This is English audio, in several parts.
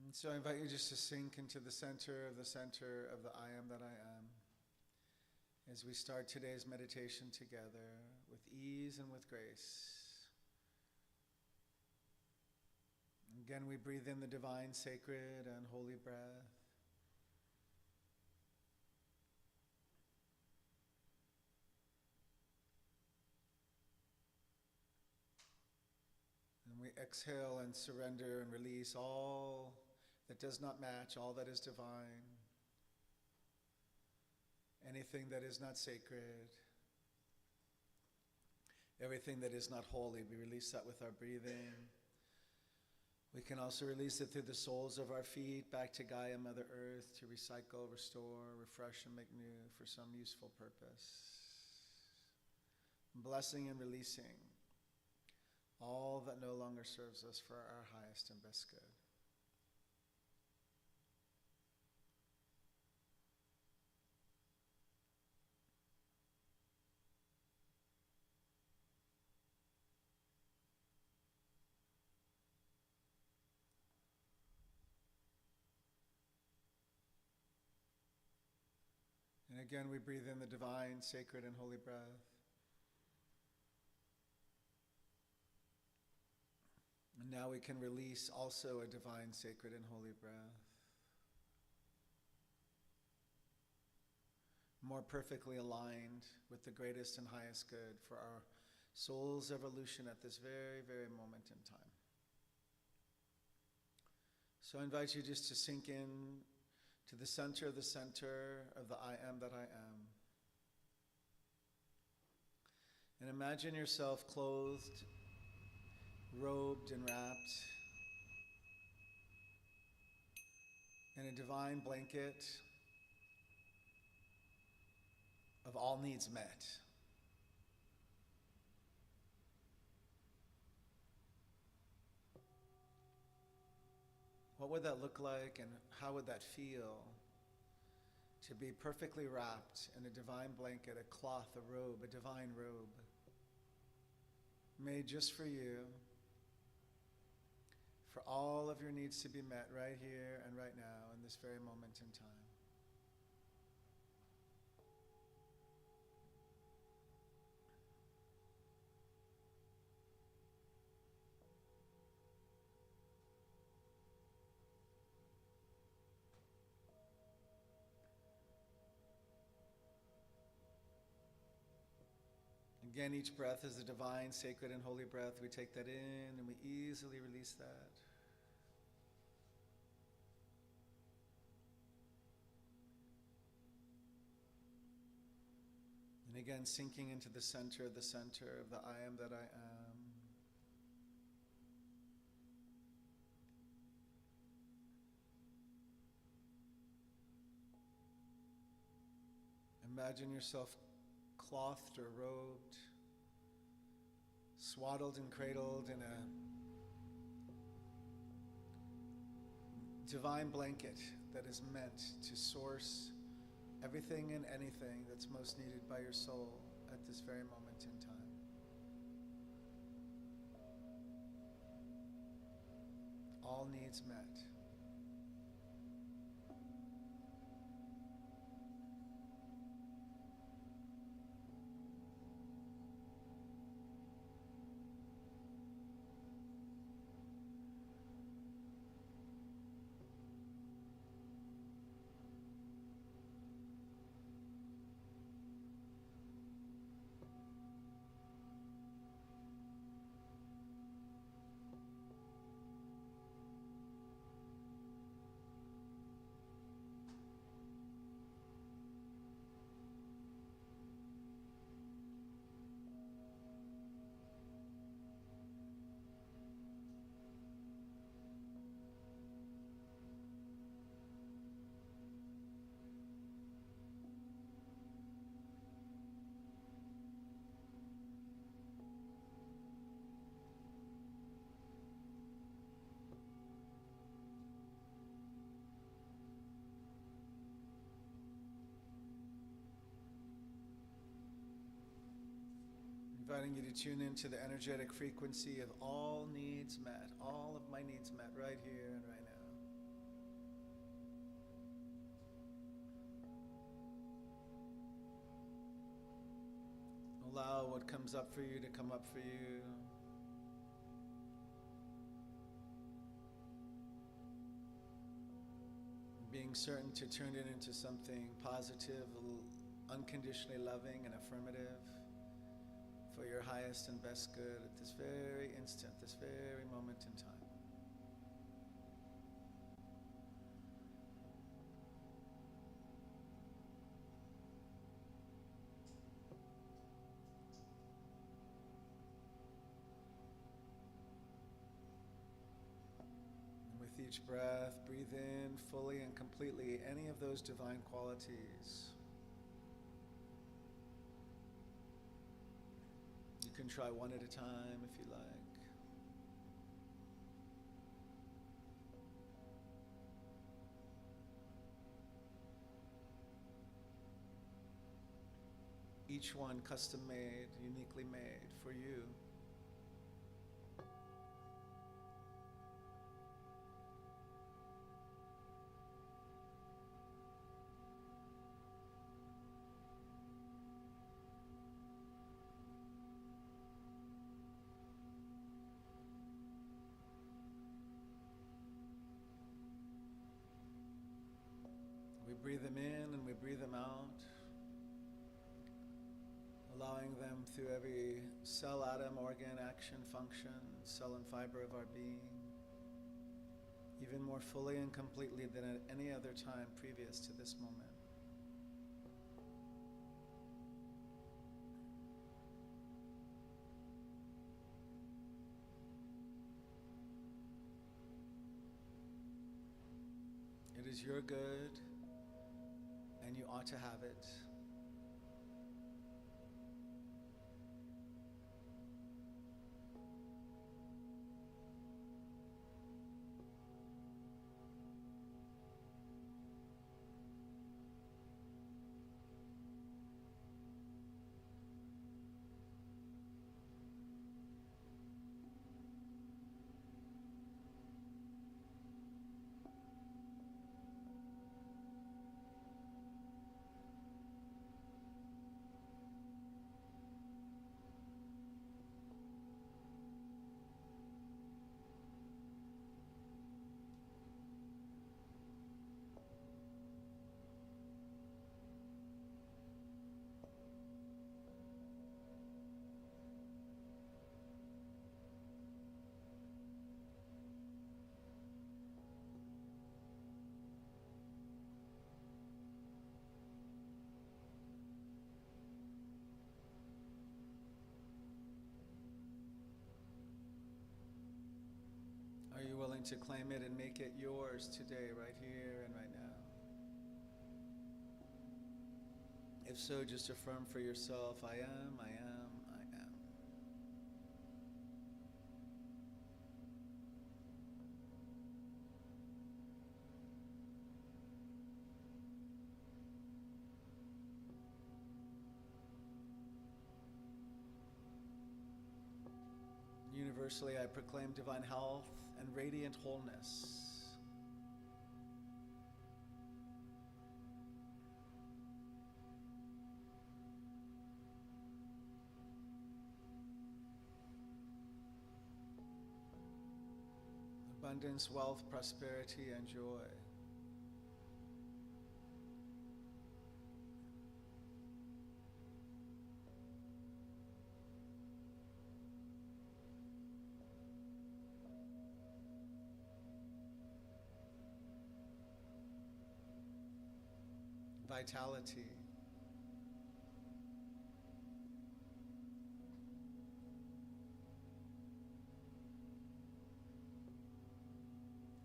And so I invite you just to sink into the center of the I am that I am, as we start today's meditation together with ease and with grace. Again, we breathe in the divine, sacred, and holy breath. And we exhale and surrender and release all that does not match, all that is divine, anything that is not sacred, everything that is not holy. We release that with our breathing. We can also release it through the soles of our feet back to Gaia, Mother Earth, to recycle, restore, refresh, and make new for some useful purpose. Blessing and releasing all that no longer serves us for our highest and best good. And again, we breathe in the divine, sacred, and holy breath. And now we can release also a divine, sacred, and holy breath, more perfectly aligned with the greatest and highest good for our soul's evolution at this very, very moment in time. So I invite you just to sink in to the center of the I am that I am. And imagine yourself clothed, robed and wrapped in a divine blanket of all needs met. What would that look like, and how would that feel to be perfectly wrapped in a divine blanket, a cloth, a robe, a divine robe made just for you, for all of your needs to be met right here and right now in this very moment in time? Again, each breath is a divine, sacred, and holy breath. We take that in and we easily release that. And again, sinking into the center of the I am that I am. Imagine yourself clothed or robed, swaddled and cradled in a divine blanket that is meant to source everything and anything that's most needed by your soul at this very moment in time. All needs met. Inviting you to tune into the energetic frequency of all needs met, all of my needs met right here and right now. Allow what comes up for you to come up for you. Being certain to turn it into something positive, unconditionally loving and affirmative for your highest and best good at this very instant, this very moment in time. With each breath, breathe in fully and completely any of those divine qualities. You can try one at a time if you like. Each one custom made, uniquely made for you. We breathe them in and we breathe them out, allowing them through every cell, atom, organ, action, function, cell and fiber of our being, even more fully and completely than at any other time previous to this moment. It is your good, and you ought to have it. Are you willing to claim it and make it yours today, right here and right now? If so, just affirm for yourself, I am, I am, I am. Universally, I proclaim divine health and radiant wholeness. Abundance, wealth, prosperity, and joy. Vitality.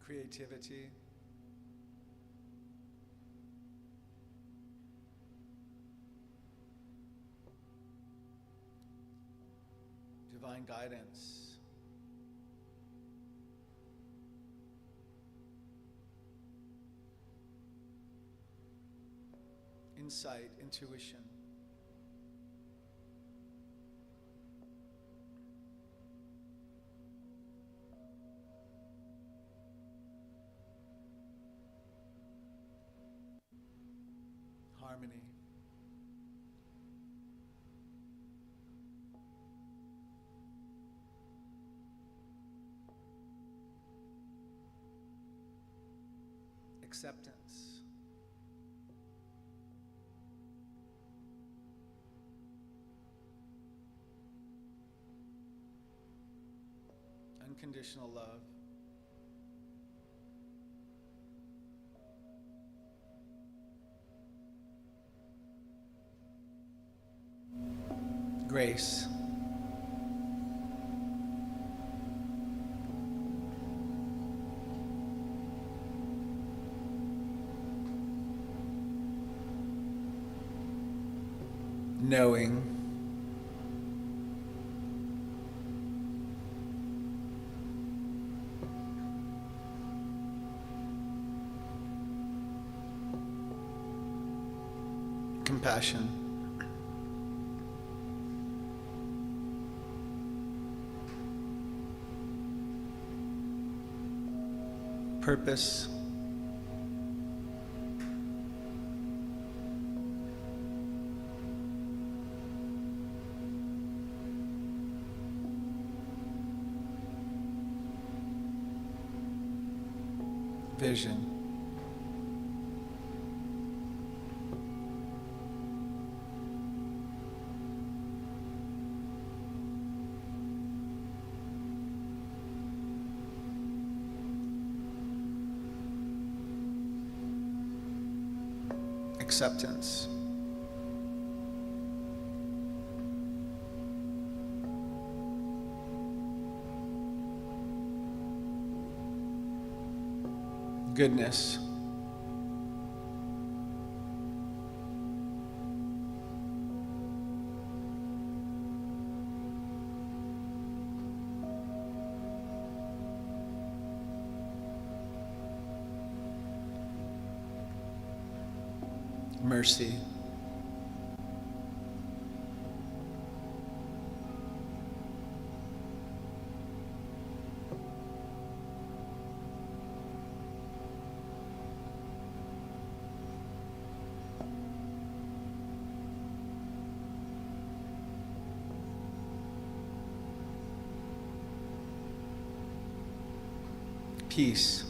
Creativity. Divine guidance. Insight, intuition. Harmony. acceptance, unconditional love, grace, knowing, compassion, purpose, vision, acceptance, goodness, mercy, peace,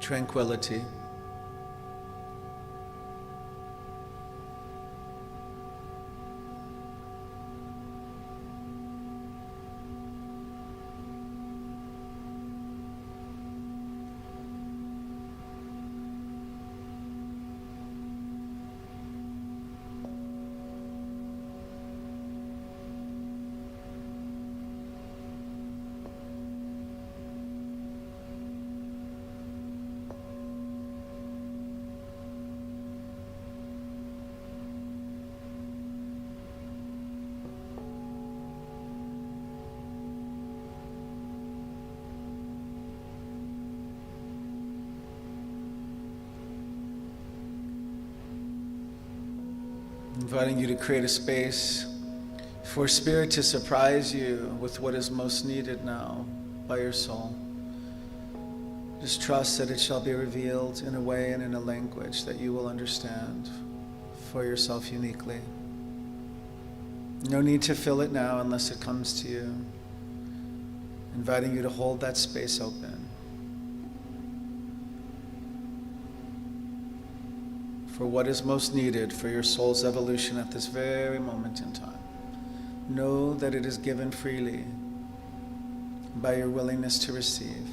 tranquility, inviting you to create a space for Spirit to surprise you with what is most needed now by your soul. Just trust that it shall be revealed in a way and in a language that you will understand for yourself uniquely. No need to fill it now unless it comes to you. Inviting you to hold that space open. For what is most needed for your soul's evolution at this very moment in time. Know that it is given freely by your willingness to receive.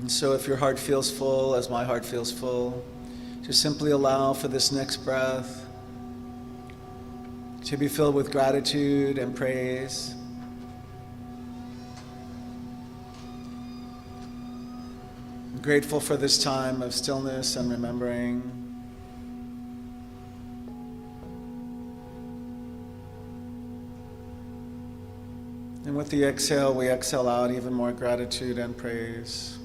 And so if your heart feels full, as my heart feels full, just simply allow for this next breath to be filled with gratitude and praise. I'm grateful for this time of stillness and remembering. And with the exhale, we exhale out even more gratitude and praise.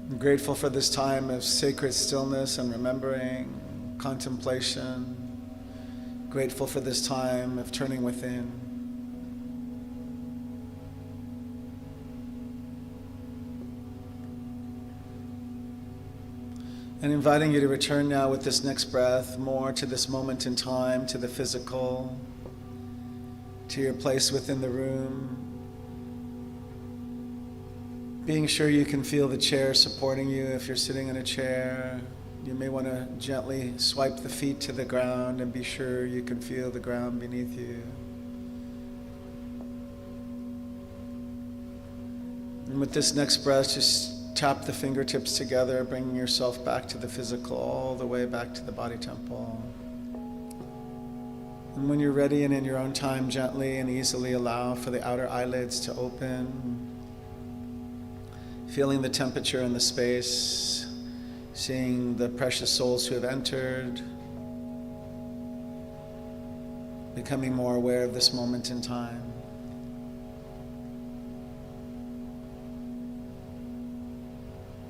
I'm grateful for this time of sacred stillness and remembering, contemplation. Grateful for this time of turning within. And inviting you to return now with this next breath more to this moment in time, to the physical, to your place within the room. Being sure you can feel the chair supporting you if you're sitting in a chair. You may want to gently swipe the feet to the ground and be sure you can feel the ground beneath you. And with this next breath, just tap the fingertips together, bringing yourself back to the physical, all the way back to the body temple. And when you're ready and in your own time, gently and easily allow for the outer eyelids to open. Feeling the temperature in the space, seeing the precious souls who have entered, becoming more aware of this moment in time.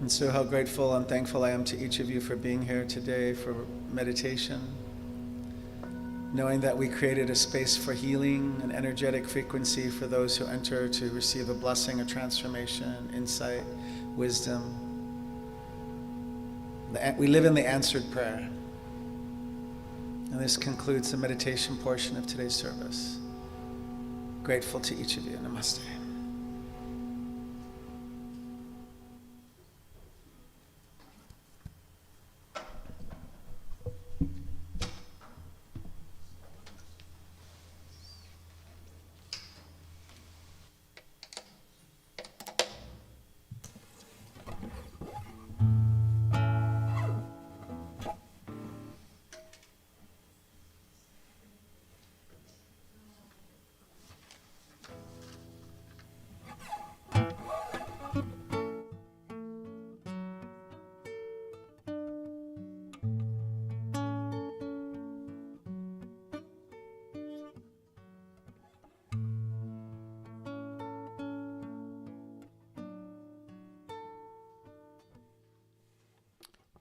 And so how grateful and thankful I am to each of you for being here today for meditation, knowing that we created a space for healing, an energetic frequency for those who enter to receive a blessing, a transformation, insight, wisdom. We live in the answered prayer. And this concludes the meditation portion of today's service. Grateful to each of you. Namaste.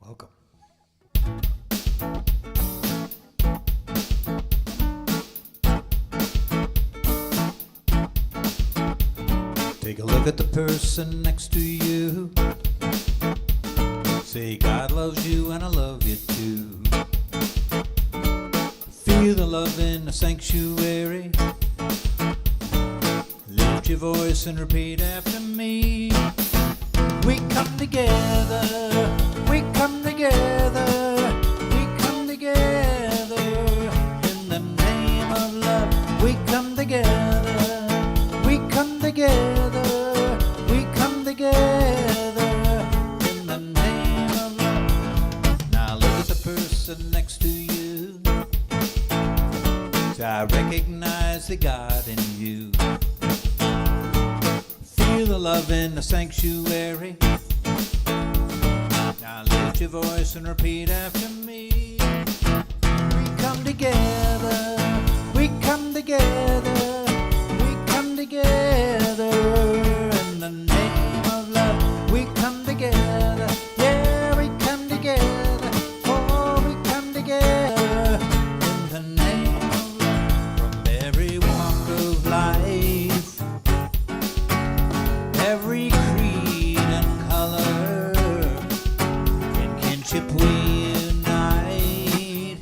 Welcome. Take a look at the person next to you. Say God loves you and I love you too. Feel the love in the sanctuary. Lift your voice and repeat after me. We come together, we come together, we come together in the name of love. We come together, we come together, we come together in the name of love. Now look at the person next to you. I recognize the God in you. Feel the love in the sanctuary. Now lift your voice and repeat after me. We come together, we come together, we come together in the name of love. We come together, yeah, we come together, oh, we come together in the name of love. From every walk of life, every creed and color, in kinship we unite,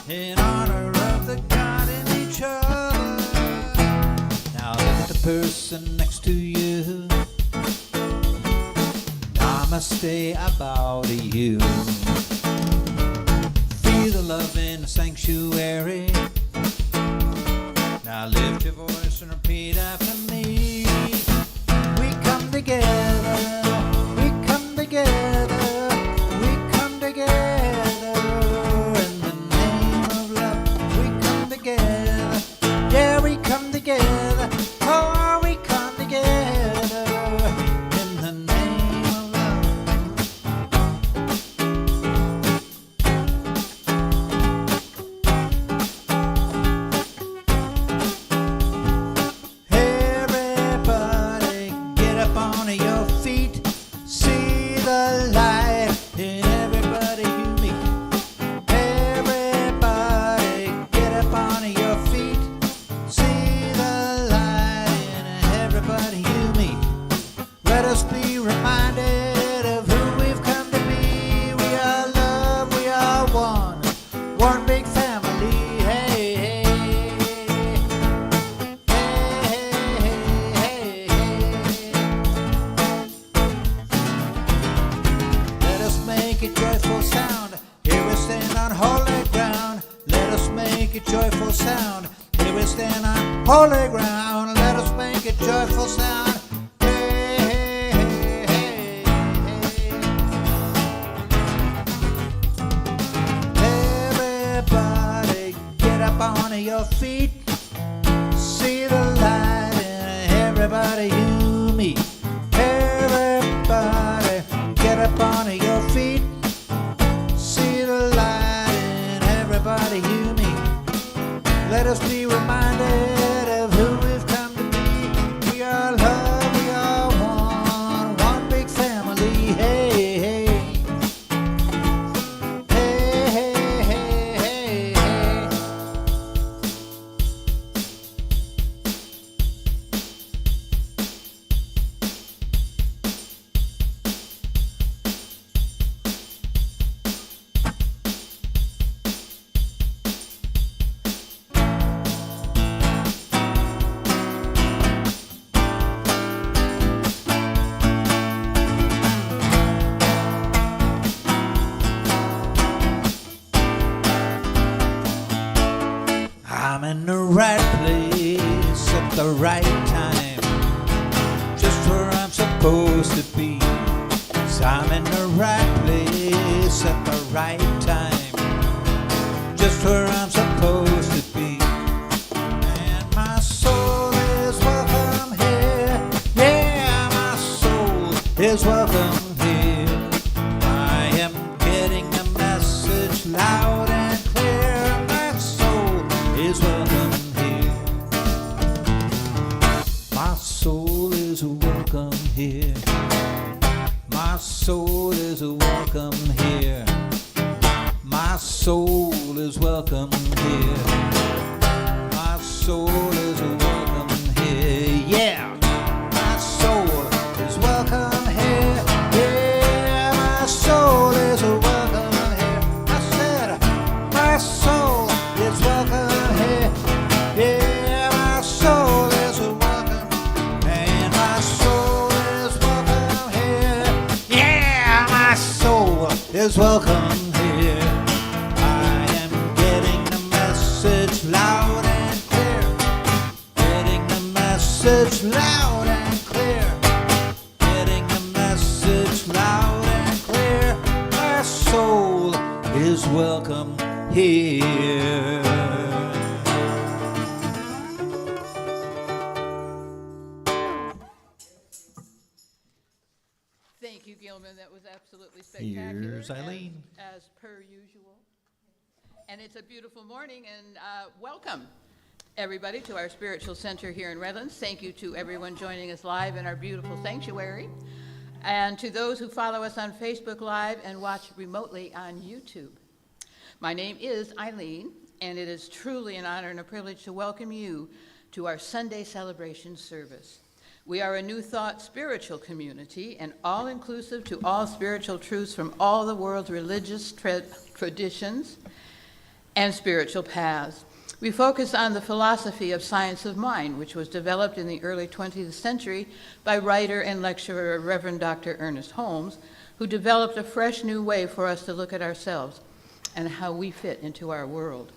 in honor of the God in each other. Now look at the person next to you. Namaste, I bow to you. Feel the love in the sanctuary. sanctuary. Now lift your voice and repeat after me. We come together, we come together, we come together in the name of love. We come together, yeah, we come together. Oh, we come together in the name of love. Everybody get up on your feet, see the light in everybody you meet. Everybody get up on your feet, see the light in everybody you meet. Let us be reminded of who we've come to be. We are love, we are one big family. Hey, hey, hey, hey, hey. Let us make a joyful sound. Here we stand on holy ground. Let us make a joyful sound. Here we stand on holy ground. Let us make a joyful sound. Hey, hey, hey, hey, hey. Everybody get up on your feet, see the light in everybody you meet. Everybody get up on your feet, see the light in everybody you meet. Let us be reminded of who we've come to be. We are love, we are one big family. Hey, hey. Hey, hey, hey, hey, hey. I'm in the right place at the right time, just where I'm supposed to be. 'Cause I'm in the right place at the right time, just where I'm supposed to be. And my soul is welcome here. Yeah, my soul is welcome here. I am getting the message loud and clear. My soul is welcome here. My soul is welcome here. My soul is welcome here. My soul is welcome here. My soul is welcome here. Yeah, my soul is welcome here. Yeah, my soul is welcome here. I said, my soul is welcome here. Yeah, my soul is welcome. And my soul is welcome here. Yeah, my soul is welcome here. I am getting the message loud and clear. Getting the message loud and clear. Getting the message loud and clear. My soul is welcome here. Thank you, Gilman. That was absolutely spectacular. Here's Eileen. As per usual. And it's a beautiful morning, and welcome, everybody, to our spiritual center here in Redlands. Thank you to everyone joining us live in our beautiful sanctuary, and to those who follow us on Facebook Live and watch remotely on YouTube. My name is Eileen, and it is truly an honor and a privilege to welcome you to our Sunday celebration service. We are a New Thought spiritual community and all-inclusive to all spiritual truths from all the world's religious traditions and spiritual paths. We focus on the philosophy of science of mind, which was developed in the early 20th century by writer and lecturer Reverend Dr. Ernest Holmes, who developed a fresh new way for us to look at ourselves and how we fit into our world.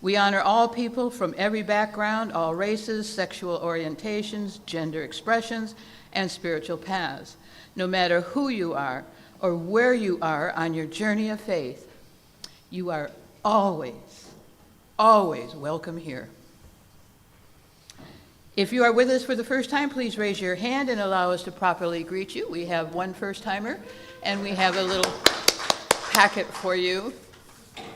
We honor all people from every background, all races, sexual orientations, gender expressions, and spiritual paths. No matter who you are or where you are on your journey of faith, you are always, always welcome here. If you are with us for the first time, please raise your hand and allow us to properly greet you. We have one first-timer, and we have a little packet for you.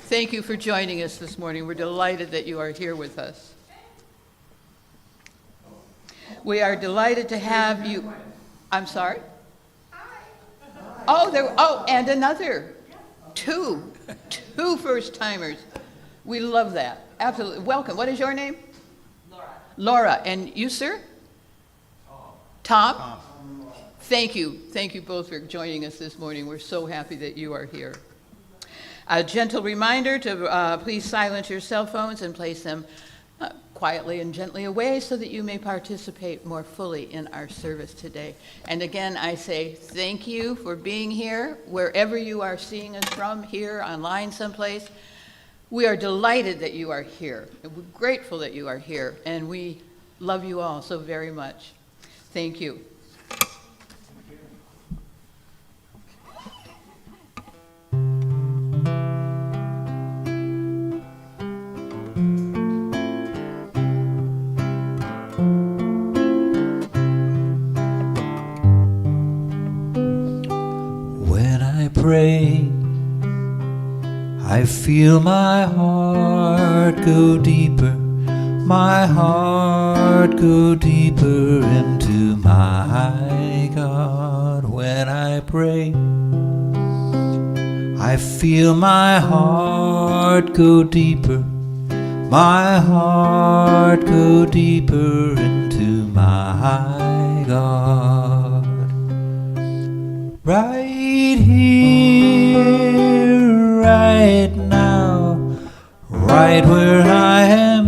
Thank you for joining us this morning. We're delighted that you are here with us. We are delighted to have you. I'm sorry? Oh, and another. Two first-timers. We love that. Absolutely. Welcome. What is your name? Laura. And you, sir? Tom. Thank you. Thank you both for joining us this morning. We're so happy that you are here. A gentle reminder to please silence your cell phones and place them quietly and gently away so that you may participate more fully in our service today. And again, I say thank you for being here, wherever you are seeing us from, here, online someplace. We are delighted that you are here. We're grateful that you are here, and we love you all so very much. Thank you. When I pray, I feel my heart go deeper, my heart go deeper into my God. When I pray, I feel my heart go deeper, my heart go deeper into my God. Right here, right now, right where I am,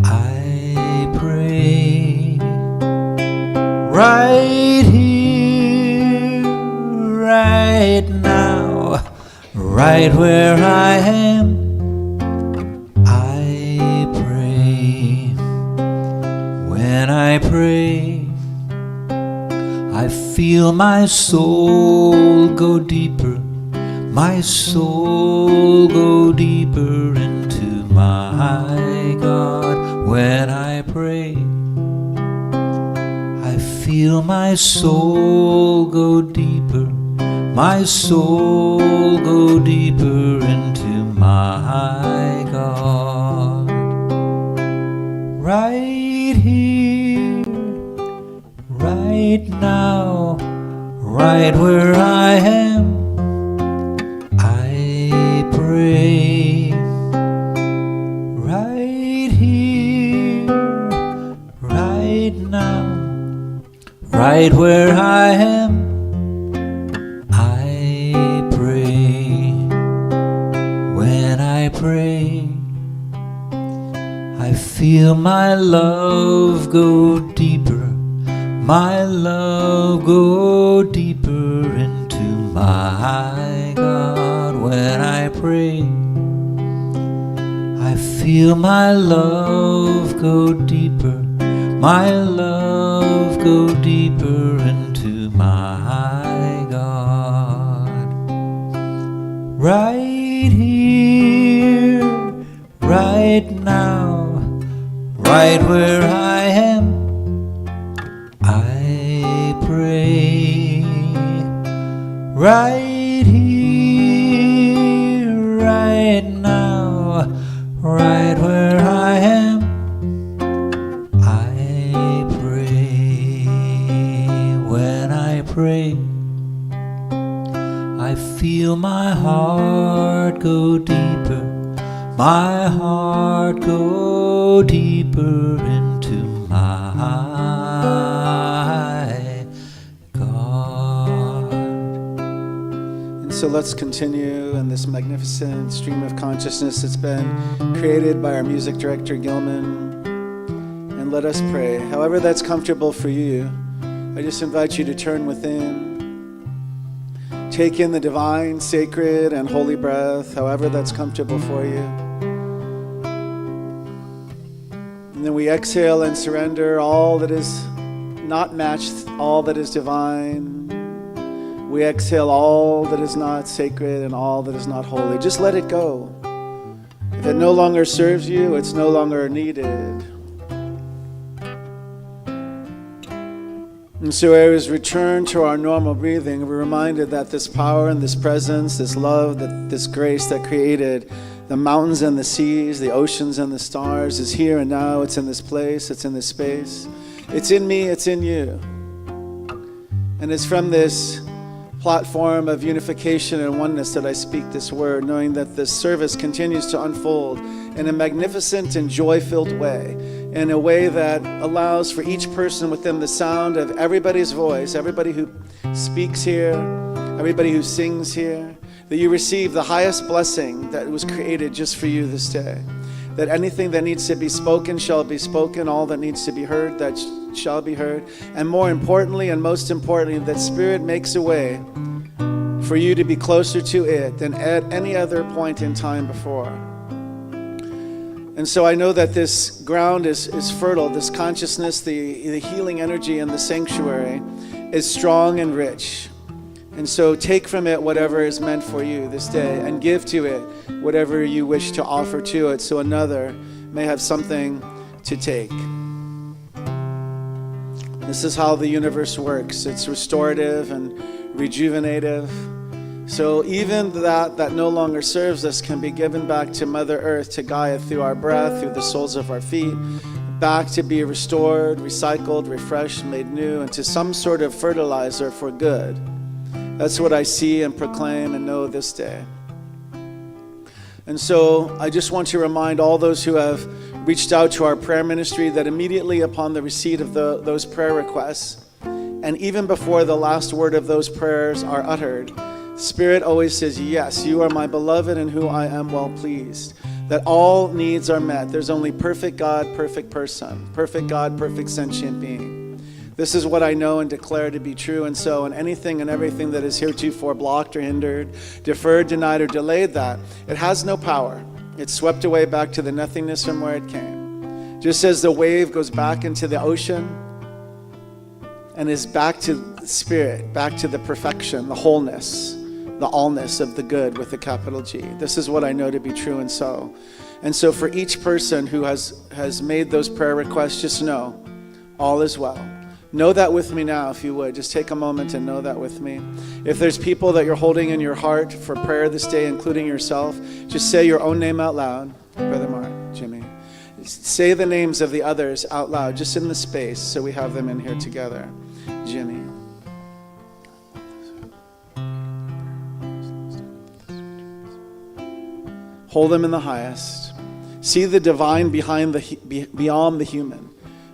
I pray. Right here, right now, right where I am, I pray. When I pray, I feel my soul go deeper, my soul go deeper into my God. When I pray, I feel my soul go deeper, my soul go deeper into my God. Right here, right now, right where I am, I pray. Right here, right now, right where I am, I pray. When I pray, I feel my love go deeper, my love go deeper into my God. When I pray, I feel my love go deeper, my love go deeper into my God. Right here, right now, right where I am, I pray. Right here, right now, right where I am, I pray. When I pray, I feel my heart go deeper, my heart go deeper into my God. And so let's continue in this magnificent stream of consciousness that's been created by our music director, Gilman. And let us pray. However that's comfortable for you, I just invite you to turn within. Take in the divine, sacred, and holy breath, however that's comfortable for you. And then we exhale and surrender all that is not matched, all that is divine. We exhale all that is not sacred and all that is not holy. Just let it go. If it no longer serves you, it's no longer needed. And so as we return to our normal breathing, we're reminded that this power and this presence, this love, this grace that created the mountains and the seas, the oceans and the stars is here and now. It's in this place. It's in this space. It's in me. It's in you. And it's from this platform of unification and oneness that I speak this word, knowing that this service continues to unfold in a magnificent and joy-filled way, in a way that allows for each person within the sound of everybody's voice, everybody who speaks here, everybody who sings here, that you receive the highest blessing that was created just for you this day. That anything that needs to be spoken shall be spoken, all that needs to be heard, that shall be heard. And more importantly, and most importantly, that Spirit makes a way for you to be closer to it than at any other point in time before. And so I know that this ground is fertile. This consciousness, the healing energy in the sanctuary is strong and rich. And so take from it whatever is meant for you this day and give to it whatever you wish to offer to it so another may have something to take. This is how the universe works. It's restorative and rejuvenative. So even that no longer serves us can be given back to Mother Earth, to Gaia, through our breath, through the soles of our feet, back to be restored, recycled, refreshed, made new, into some sort of fertilizer for good. That's what I see and proclaim and know this day. And so I just want to remind all those who have reached out to our prayer ministry that immediately upon the receipt of those prayer requests, and even before the last word of those prayers are uttered, Spirit always says, yes, you are my beloved in who I am well pleased. That all needs are met. There's only perfect God, perfect person, perfect God, perfect sentient being. This is what I know and declare to be true. And so, in anything and everything that is heretofore blocked or hindered, deferred, denied, or delayed that, it has no power. It's swept away back to the nothingness from where it came. Just as the wave goes back into the ocean and is back to the Spirit, back to the perfection, the wholeness, the allness of the good with a capital G. This is what I know to be true and so. And so for each person who has made those prayer requests, just know all is well. Know that with me now, if you would. Just take a moment and know that with me. If there's people that you're holding in your heart for prayer this day, including yourself, just say your own name out loud. Brother Mark, Jimmy. Say the names of the others out loud, just in the space, so we have them in here together. Jimmy. Hold them in the highest. See the divine beyond the human.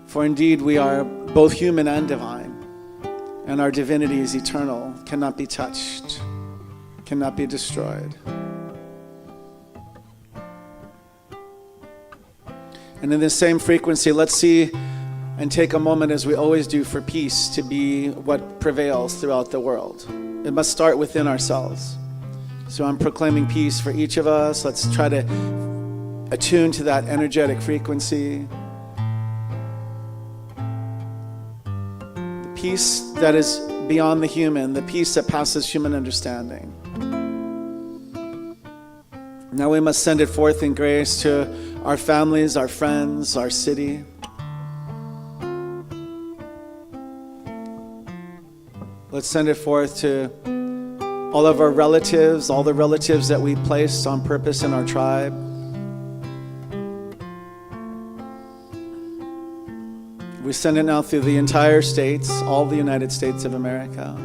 For indeed we are both human and divine, and our divinity is eternal, cannot be touched, cannot be destroyed. And in this same frequency, let's see and take a moment, as we always do, for peace to be what prevails throughout the world. It must start within ourselves. So I'm proclaiming peace for each of us. Let's try to attune to that energetic frequency. Peace that is beyond the human, the peace that passes human understanding. Now we must send it forth in grace to our families, our friends, our city. Let's send it forth to all of our relatives, all the relatives that we placed on purpose in our tribe. We send it now through the entire states, all the United States of America.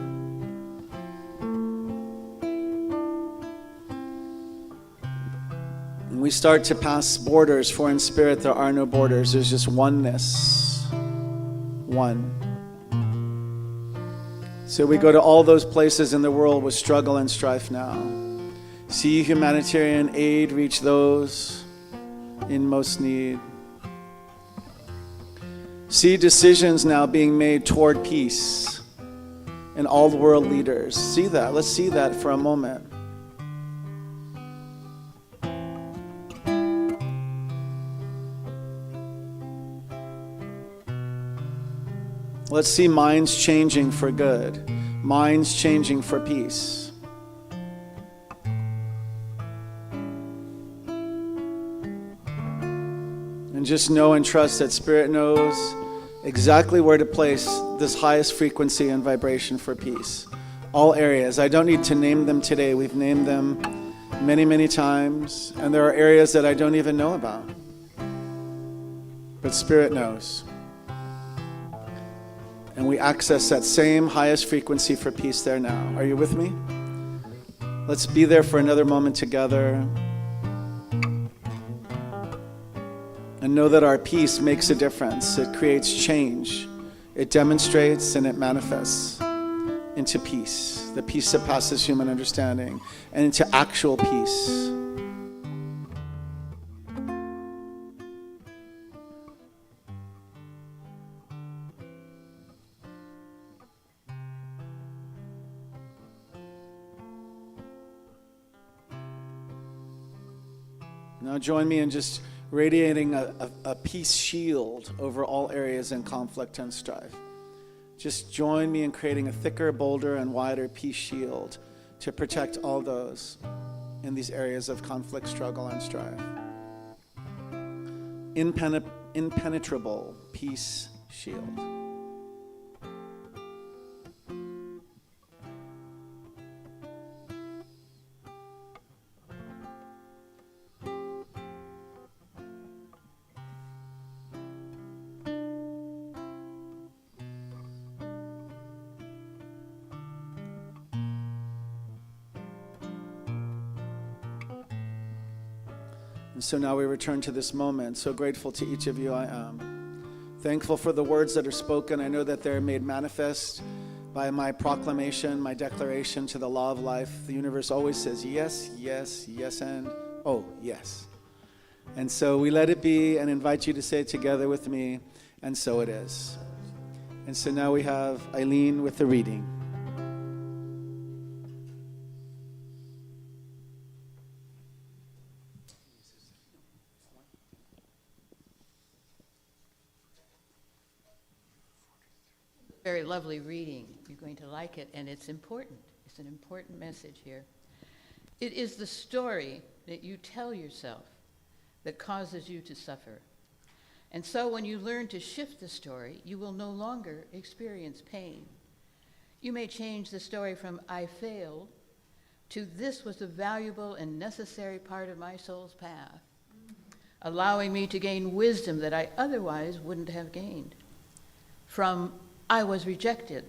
And we start to pass borders, for in spirit there are no borders. There's just oneness. One. So we go to all those places in the world with struggle and strife now. See humanitarian aid reach those in most need. See decisions now being made toward peace in all the world leaders. See that. Let's see that for a moment. Let's see minds changing for good, minds changing for peace. And just know and trust that Spirit knows exactly where to place this highest frequency and vibration for peace. All areas. I don't need to name them today. We've named them many, many times. And there are areas that I don't even know about. But Spirit knows. And we access that same highest frequency for peace there now. Are you with me? Let's be there for another moment together. And know that our peace makes a difference. It creates change. It demonstrates and it manifests into peace, the peace that passes human understanding, and into actual peace. Now join me in just radiating a peace shield over all areas in conflict and strife. Just join me in creating a thicker, bolder, and wider peace shield to protect all those in these areas of conflict, struggle, and strife. Impenetrable peace shield. And so now we return to this moment. So grateful to each of you I am. Thankful for the words that are spoken. I know that they're made manifest by my proclamation, my declaration to the law of life. The universe always says yes, yes, yes, and oh, yes. And so we let it be and invite you to say it together with me, and so it is. And so now we have Eileen with the reading. Very lovely reading. You're going to like it, and it's important. It's an important message here. It is the story that you tell yourself that causes you to suffer. And so when you learn to shift the story, you will no longer experience pain. You may change the story from "I failed" to "this was a valuable and necessary part of my soul's path," allowing me to gain wisdom that I otherwise wouldn't have gained. From "I was rejected"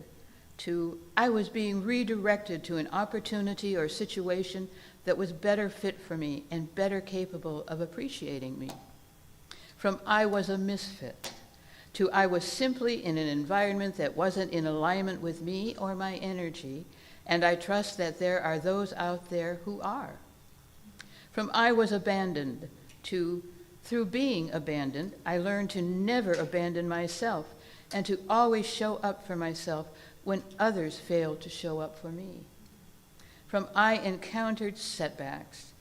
to "I was being redirected to an opportunity or situation that was better fit for me and better capable of appreciating me." From "I was a misfit" to "I was simply in an environment that wasn't in alignment with me or my energy, and I trust that there are those out there who are." From "I was abandoned" to "through being abandoned, I learned to never abandon myself and to always show up for myself when others failed to show up for me." From "I encountered setbacks"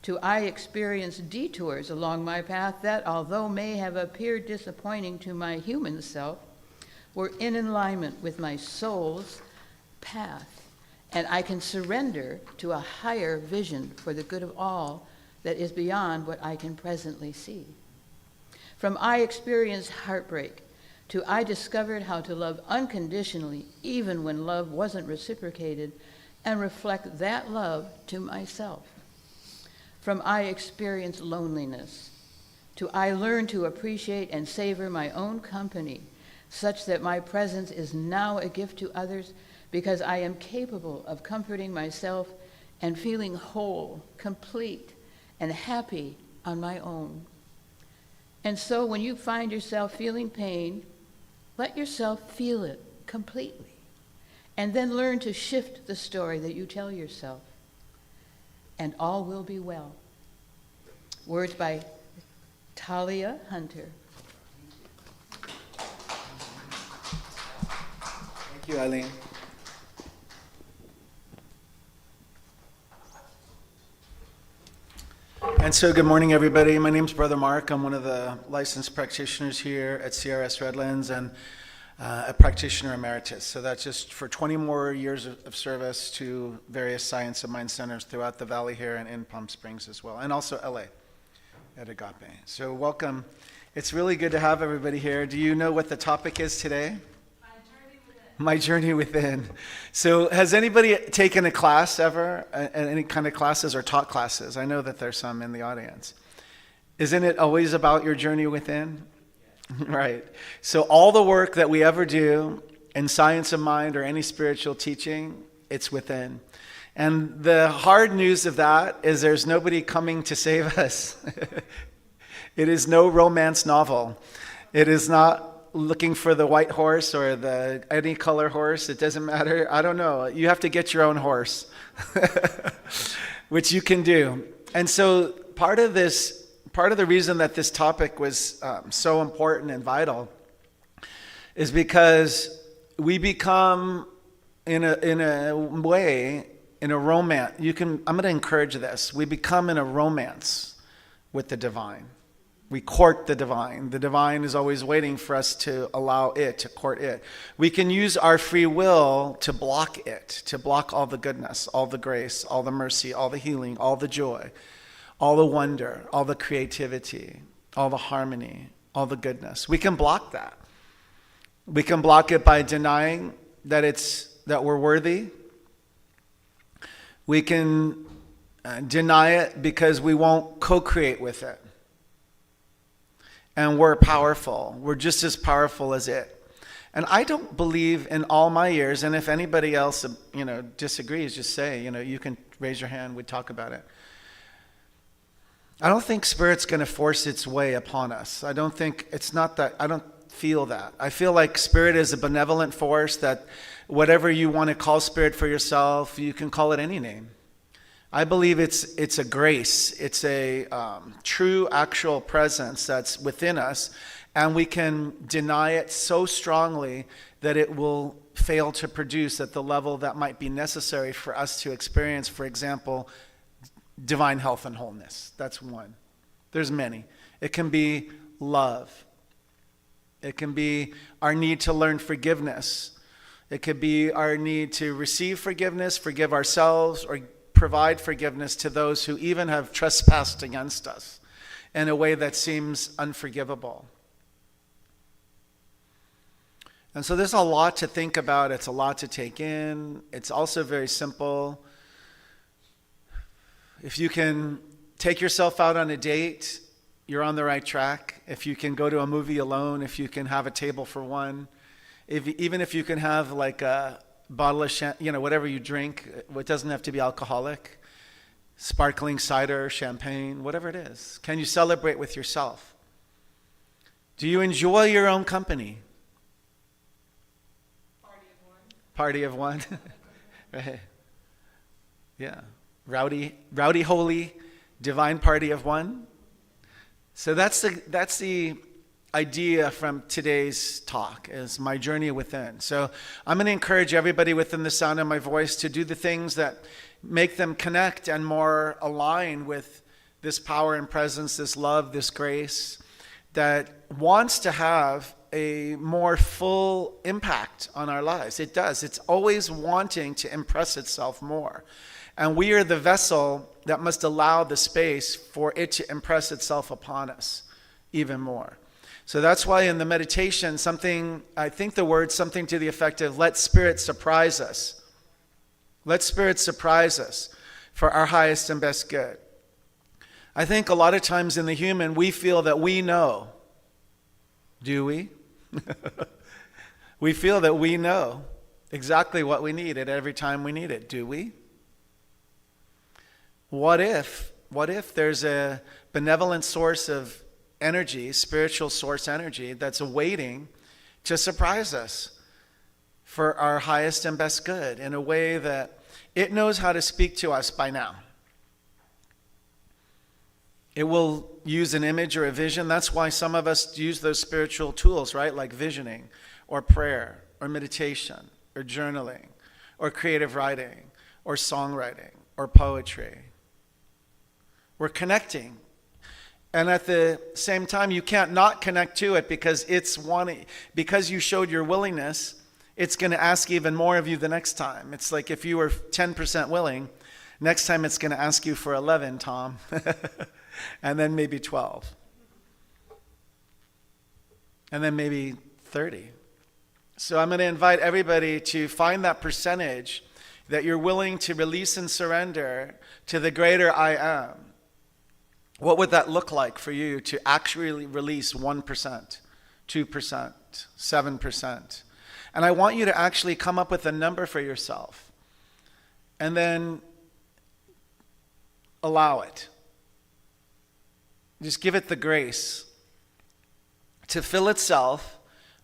to "I experienced detours along my path that, although may have appeared disappointing to my human self, were in alignment with my soul's path, and I can surrender to a higher vision for the good of all that is beyond what I can presently see." From "I experienced heartbreak" to "I discovered how to love unconditionally even when love wasn't reciprocated and reflect that love to myself." From "I experienced loneliness" to "I learned to appreciate and savor my own company such that my presence is now a gift to others because I am capable of comforting myself and feeling whole, complete, and happy on my own." And so when you find yourself feeling pain, let yourself feel it completely, and then learn to shift the story that you tell yourself, and all will be well. Words by Talia Hunter. Thank you, Eileen. And so good morning, everybody. My name's Brother Mark. I'm one of the licensed practitioners here at CRS Redlands, and a practitioner emeritus. So that's just for 20 more years of service to various Science of Mind centers throughout the valley here and in Palm Springs as well, and also LA at Agape. So welcome. It's really good to have everybody here. Do you know what the topic is today? My journey within. So has anybody taken a class ever, any kind of classes or taught classes? I know that there's some in the audience. Isn't it always about your journey within? Right. So all the work that we ever do in Science of Mind or any spiritual teaching, it's within. And the hard news of that is there's nobody coming to save us. It is no romance novel. It is not looking for the white horse or the any color horse. It doesn't matter. I don't know. You have to get your own horse, which you can do. And so part of the reason that this topic was so important and vital is because we become in a way, in a romance. I'm going to encourage this. We become in a romance with the divine. We court the divine. The divine is always waiting for us to allow it, to court it. We can use our free will to block it, to block all the goodness, all the grace, all the mercy, all the healing, all the joy, all the wonder, all the creativity, all the harmony, all the goodness. We can block that. We can block it by denying that we're worthy. We can deny it because we won't co-create with it. And we're powerful. We're just as powerful as it. And I don't believe in all my years, and if anybody else, disagrees, just say, you can raise your hand, we'd talk about it. I don't think Spirit's going to force its way upon us. I don't feel that. I feel like Spirit is a benevolent force that whatever you want to call Spirit for yourself, you can call it any name. I believe it's a grace. It's a true, actual presence that's within us, and we can deny it so strongly that it will fail to produce at the level that might be necessary for us to experience, for example, divine health and wholeness. That's one. There's many. It can be love. It can be our need to learn forgiveness. It could be our need to receive forgiveness, forgive ourselves, or provide forgiveness to those who even have trespassed against us in a way that seems unforgivable. And so there's a lot to think about. It's a lot to take in. It's also very simple. If you can take yourself out on a date, you're on the right track. If you can go to a movie alone, if you can have a table for one, even if you can have like a bottle of whatever you drink, it doesn't have to be alcoholic, sparkling cider, champagne, whatever it is. Can you celebrate with yourself? Do you enjoy your own company? Party of one. Right. Yeah. Rowdy, holy, divine party of one. So that's the idea from today's talk, is my journey within. So I'm going to encourage everybody within the sound of my voice to do the things that make them connect and more align with this power and presence, this love, this grace that wants to have a more full impact on our lives. It does. It's always wanting to impress itself more. And we are the vessel that must allow the space for it to impress itself upon us even more. So that's why in the meditation, I think the word something to the effect of, let Spirit surprise us. Let Spirit surprise us for our highest and best good. I think a lot of times in the human, we feel that we know. Do we? We feel that we know exactly what we need at every time we need it. Do we? What if there's a benevolent source of energy, spiritual source energy, that's waiting to surprise us for our highest and best good in a way that it knows how to speak to us by now? It will use an image or a vision. That's why some of us use those spiritual tools, right? Like visioning or prayer or meditation or journaling or creative writing or songwriting or poetry. We're connecting. And at the same time, you can't not connect to it because because you showed your willingness, it's going to ask even more of you the next time. It's like if you were 10% willing, next time it's going to ask you for 11, Tom, and then maybe 12, and then maybe 30. So I'm going to invite everybody to find that percentage that you're willing to release and surrender to the greater I am. What would that look like for you to actually release 1%, 2%, 7%? And I want you to actually come up with a number for yourself and then allow it. Just give it the grace to fill itself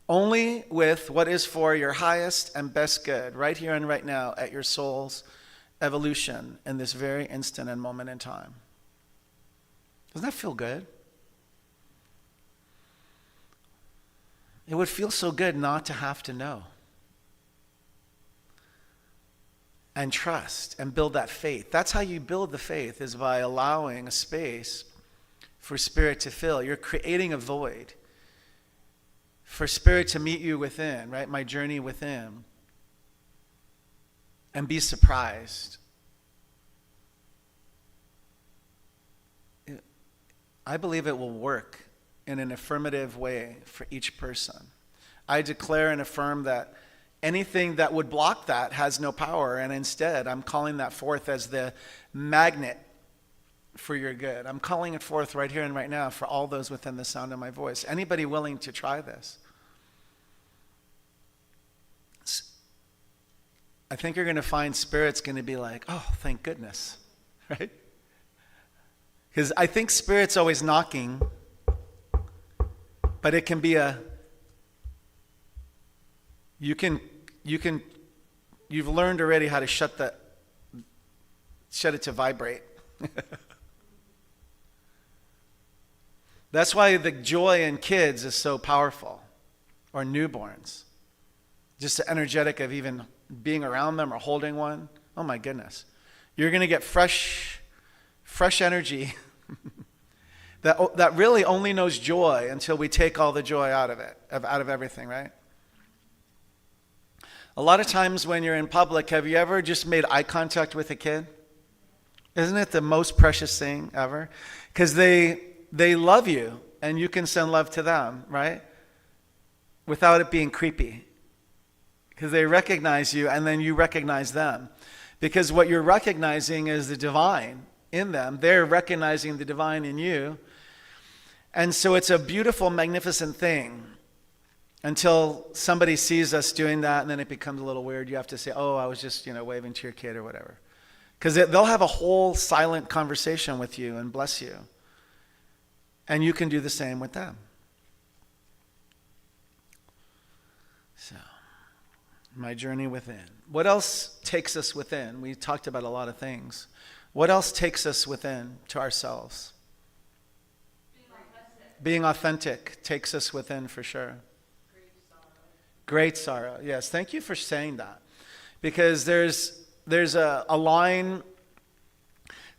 only with what is for your highest and best good, right here and right now at your soul's evolution in this very instant and moment in time. Doesn't that feel good? It would feel so good not to have to know. And trust and build that faith. That's how you build the faith, is by allowing a space for Spirit to fill. You're creating a void for Spirit to meet you within, right? My journey within. And be surprised. I believe it will work in an affirmative way for each person. I declare and affirm that anything that would block that has no power, and instead I'm calling that forth as the magnet for your good. I'm calling it forth right here and right now for all those within the sound of my voice. Anybody willing to try this? I think you're going to find Spirit's going to be like, oh, thank goodness, right? Because I think Spirit's always knocking, but it can be you've learned already how to shut it to vibrate. That's why the joy in kids is so powerful, or newborns. Just the energetic of even being around them or holding one. Oh my goodness. You're going to get fresh energy that really only knows joy until we take all the joy out of it, out of everything, right? A lot of times when you're in public, have you ever just made eye contact with a kid? Isn't it the most precious thing ever? Because they love you and you can send love to them, right? Without it being creepy. Because they recognize you and then you recognize them. Because what you're recognizing is the divine in them. They're recognizing the divine in you. And so it's a beautiful, magnificent thing until somebody sees us doing that, and then it becomes a little weird. You have to say, oh, I was just, waving to your kid or whatever. Because they'll have a whole silent conversation with you and bless you. And you can do the same with them. So, my journey within. What else takes us within? We talked about a lot of things. What else takes us within to ourselves? Being authentic takes us within for sure. Great sorrow. Yes, thank you for saying that. Because there's a line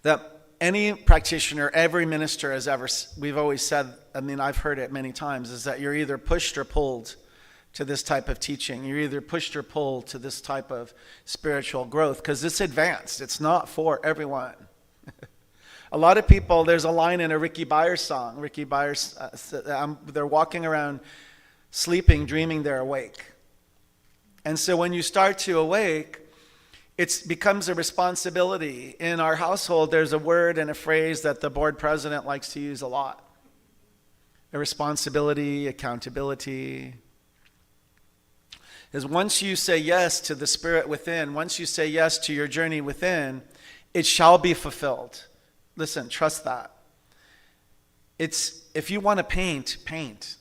that any practitioner, every minister has ever, we've always said, I've heard it many times, is that you're either pushed or pulled to this type of teaching. You're either pushed or pulled to this type of spiritual growth because it's advanced. It's not for everyone. A lot of people, there's a line in a Ricky Byers song. Ricky Byers, they're walking around sleeping, dreaming they're awake. And so when you start to awake, it becomes a responsibility. In our household, there's a word and a phrase that the board president likes to use a lot. A responsibility, accountability. Is once you say yes to the Spirit within, once you say yes to your journey within, it shall be fulfilled. Listen, trust that. If you want to paint, paint.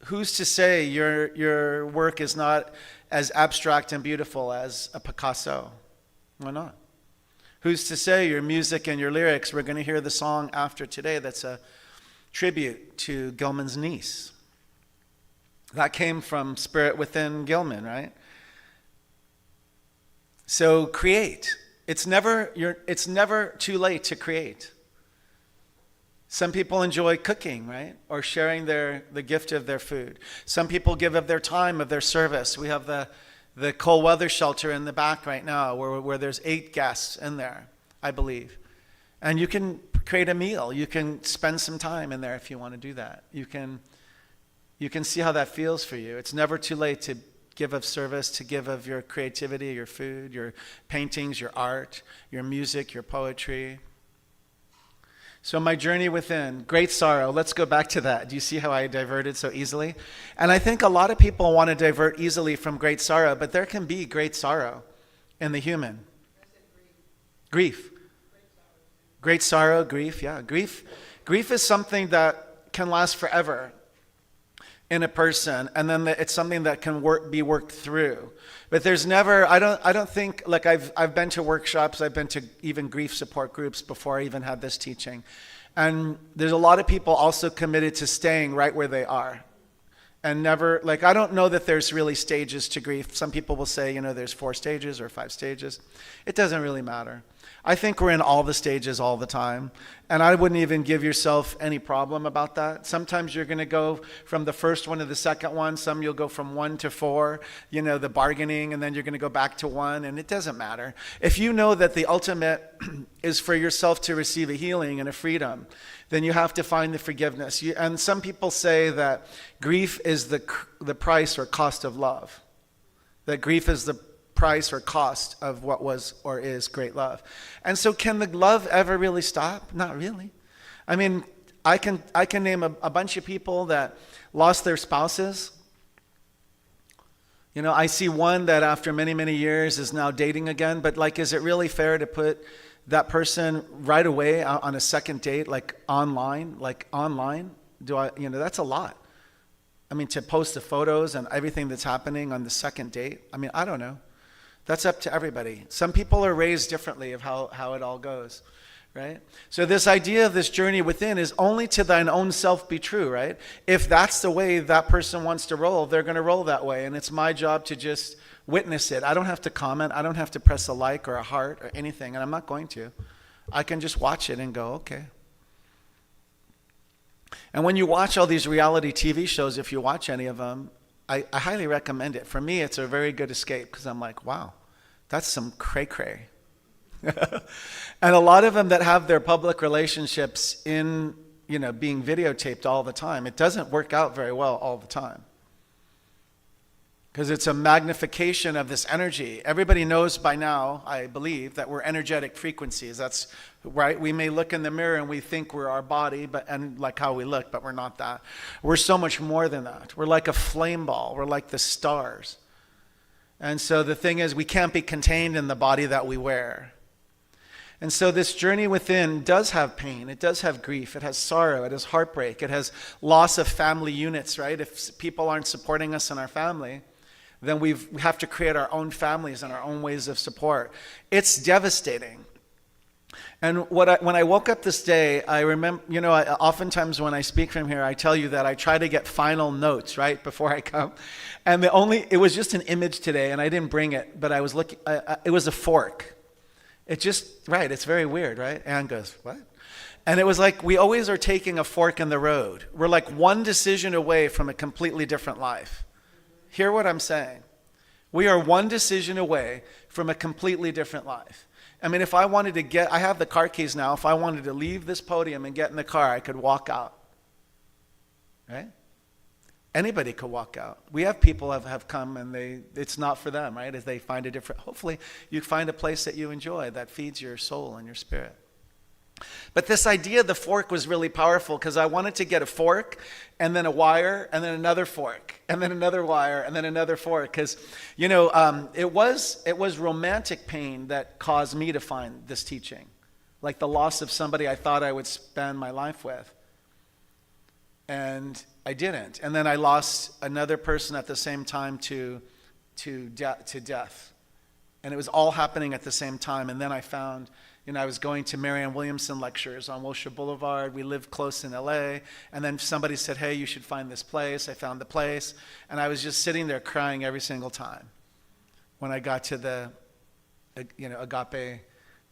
Who's to say your work is not as abstract and beautiful as a Picasso? Why not? Who's to say your music and your lyrics, we're going to hear the song after today that's a tribute to Gilman's niece. That came from Spirit within Gilman, right? So create. It's never too late to create. Some people enjoy cooking, right? Or sharing the gift of their food. Some people give of their time, of their service. We have the cold weather shelter in the back right now where there's 8 guests in there, I believe. And you can create a meal. You can spend some time in there if you want to do that. You can see how that feels for you. It's never too late to give of service, to give of your creativity, your food, your paintings, your art, your music, your poetry. So my journey within, great sorrow. Let's go back to that. Do you see how I diverted so easily? And I think a lot of people want to divert easily from great sorrow, but there can be great sorrow in the human. Grief. Great sorrow, grief, yeah. Grief is something that can last forever in a person, and then it's something that can be worked through. But there's never, I don't think, like I've been to workshops, I've been to even grief support groups before I even had this teaching. And there's a lot of people also committed to staying right where they are. And never, like, I don't know that there's really stages to grief. Some people will say, there's 4 stages or 5 stages. It doesn't really matter. I think we're in all the stages all the time. And I wouldn't even give yourself any problem about that. Sometimes you're going to go from the first one to the second one. Some you'll go from 1 to 4, the bargaining, and then you're going to go back to 1, and it doesn't matter. If you know that the ultimate is for yourself to receive a healing and a freedom, then you have to find the forgiveness. And some people say that grief is the price or cost of love. That grief is the price or cost of what was or is great love. And so can the love ever really stop? Not really. I mean, I can name a bunch of people that lost their spouses. I see one that after many, many years is now dating again, but is it really fair to put that person right away on a second date, online? That's a lot. I mean, to post the photos and everything that's happening on the second date, I don't know. That's up to everybody. Some people are raised differently of how it all goes, right? So this idea of this journey within is only to thine own self be true, right? If that's the way that person wants to roll, they're going to roll that way. And it's my job to just witness it. I don't have to comment. I don't have to press a like or a heart or anything, and I'm not going to. I can just watch it and go, okay. And when you watch all these reality TV shows, if you watch any of them, I highly recommend it. For me, it's a very good escape because I'm like, wow, that's some cray-cray. And a lot of them that have their public relationships in, being videotaped all the time, it doesn't work out very well all the time. Because it's a magnification of this energy. Everybody knows by now, I believe, that we're energetic frequencies. That's right. We may look in the mirror and we think we're our body, and like how we look, but we're not that. We're so much more than that. We're like a flame ball. We're like the stars. And so the thing is, we can't be contained in the body that we wear. And so this journey within does have pain. It does have grief. It has sorrow. It has heartbreak. It has loss of family units, right? If people aren't supporting us in our family, then we have to create our own families and our own ways of support. It's devastating. And when I woke up this day, I remember, oftentimes when I speak from here, I tell you that I try to get final notes, right, before I come. And it was just an image today, and I didn't bring it, but I was looking, it was a fork. It's very weird, right? Anne goes, what? And it was like we always are taking a fork in the road. We're like one decision away from a completely different life. Hear what I'm saying. We are one decision away from a completely different life. I mean, if I wanted to I have the car keys now. If I wanted to leave this podium and get in the car, I could walk out. Right? Anybody could walk out. We have people have come and it's not for them, right? As they find hopefully you find a place that you enjoy that feeds your soul and your spirit. But this idea of the fork was really powerful because I wanted to get a fork and then a wire and then another fork and then another wire and then another fork because, it was romantic pain that caused me to find this teaching, like the loss of somebody I thought I would spend my life with. And I didn't. And then I lost another person at the same time to death. And it was all happening at the same time. And then I found, I was going to Marianne Williamson lectures on Wilshire Boulevard. We lived close in LA. And then somebody said, hey, you should find this place. I found the place. And I was just sitting there crying every single time when I got to the, Agape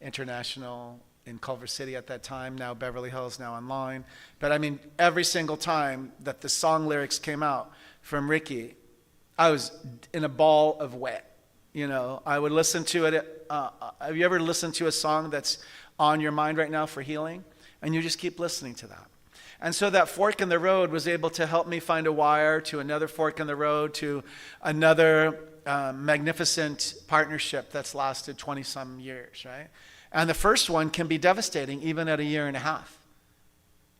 International in Culver City at that time, now Beverly Hills, now online. But I mean, every single time that the song lyrics came out from Ricky, I was in a ball of wet. You know, I would listen to it. Have you ever listened to a song that's on your mind right now for healing? And you just keep listening to that. And so that fork in the road was able to help me find a wire to another fork in the road, to another magnificent partnership that's lasted 20-some years, right? And the first one can be devastating even at a year and a half.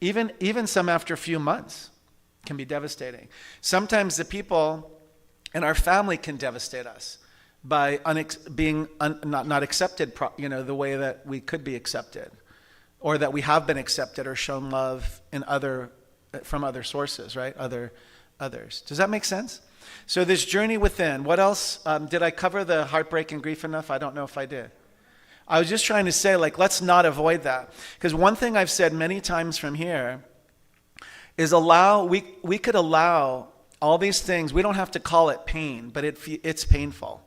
Even some after a few months can be devastating. Sometimes the people in our family can devastate us by being not accepted, the way that we could be accepted, or that we have been accepted or shown love from other sources, right? Others. Does that make sense? So this journey within, what else? Did I cover the heartbreak and grief enough? I don't know if I did. I was just trying to say, let's not avoid that. Because one thing I've said many times from here is we could allow all these things. We don't have to call it pain, but it's painful.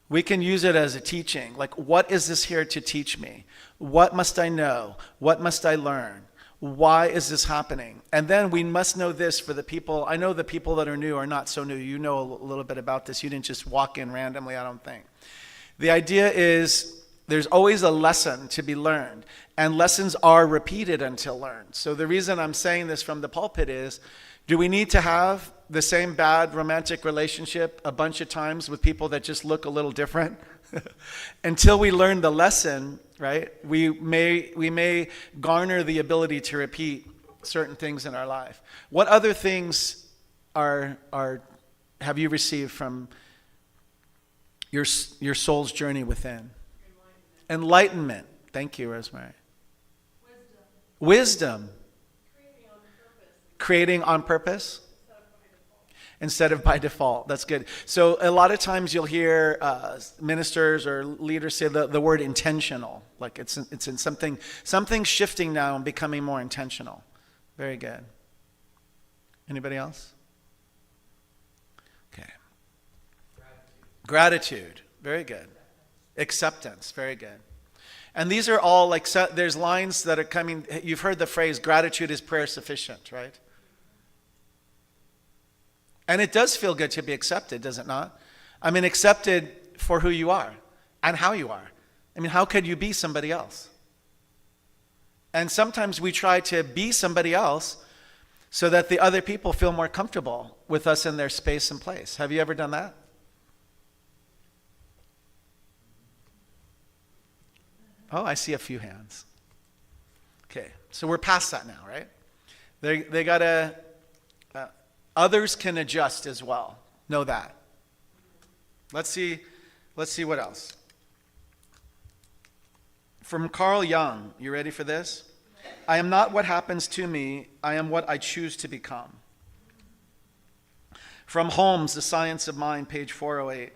We can use it as a teaching. What is this here to teach me? What must I know? What must I learn? Why is this happening? And then we must know this for the people. I know the people that are new are not so new. You know a little bit about this. You didn't just walk in randomly, I don't think. The idea is there's always a lesson to be learned, and lessons are repeated until learned. So the reason I'm saying this from the pulpit is, do we need to have the same bad romantic relationship a bunch of times with people that just look a little different? Until we learn the lesson, right? We may garner the ability to repeat certain things in our life. What other things have you received from your soul's journey within? Enlightenment. Thank you, Rosemary. Wisdom. Creating on purpose. Instead of by default. That's good. So a lot of times you'll hear ministers or leaders say the word intentional. Like it's in something shifting now and becoming more intentional. Very good. Anybody else? Okay. Gratitude. Very good. Acceptance. Very good. And these are all there's lines that are coming. You've heard the phrase, gratitude is prayer sufficient, right? And it does feel good to be accepted, does it not? I mean, accepted for who you are and how you are. I mean, how could you be somebody else? And sometimes we try to be somebody else so that the other people feel more comfortable with us in their space and place. Have you ever done that? Oh, I see a few hands. Okay, so we're past that now, right? They got to... Others can adjust as well. Know that. Let's see what else. From Carl Jung, you ready for this? I am not what happens to me, I am what I choose to become. From Holmes, The Science of Mind, page 408.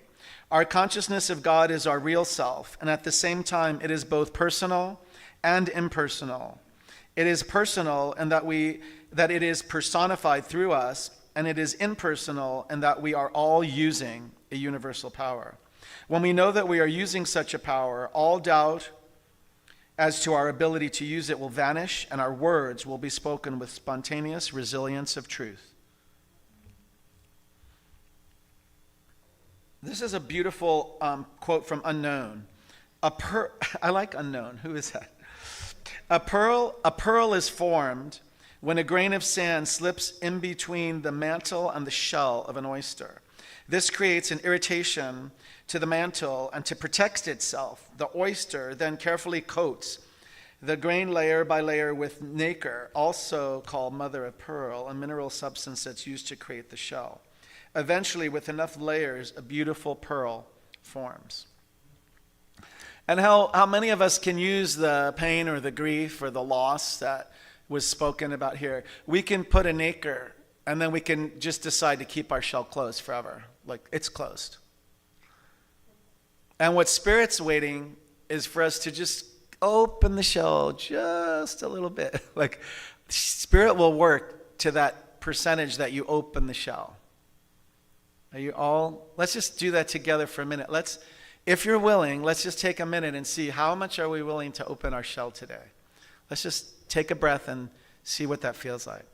Our consciousness of God is our real self, and at the same time it is both personal and impersonal. It is personal in that it is personified through us, and it is impersonal in that we are all using a universal power. When we know that we are using such a power, all doubt as to our ability to use it will vanish, and our words will be spoken with spontaneous resilience of truth. This is a beautiful quote from Unknown. I like Unknown. Who is that? A pearl is formed when a grain of sand slips in between the mantle and the shell of an oyster. This creates an irritation to the mantle, and to protect itself, the oyster then carefully coats the grain layer by layer with nacre, also called mother of pearl, a mineral substance that's used to create the shell. Eventually, with enough layers, a beautiful pearl forms. And how many of us can use the pain or the grief or the loss that was spoken about here? We can put an nacre, and then we can just decide to keep our shell closed forever. Like, it's closed. And what Spirit's waiting is for us to just open the shell just a little bit. Like, Spirit will work to that percentage that you open the shell. Are you all? Let's just do that together for a minute. If you're willing, let's just take a minute and see how much are we willing to open our shell today. Let's just take a breath and see what that feels like.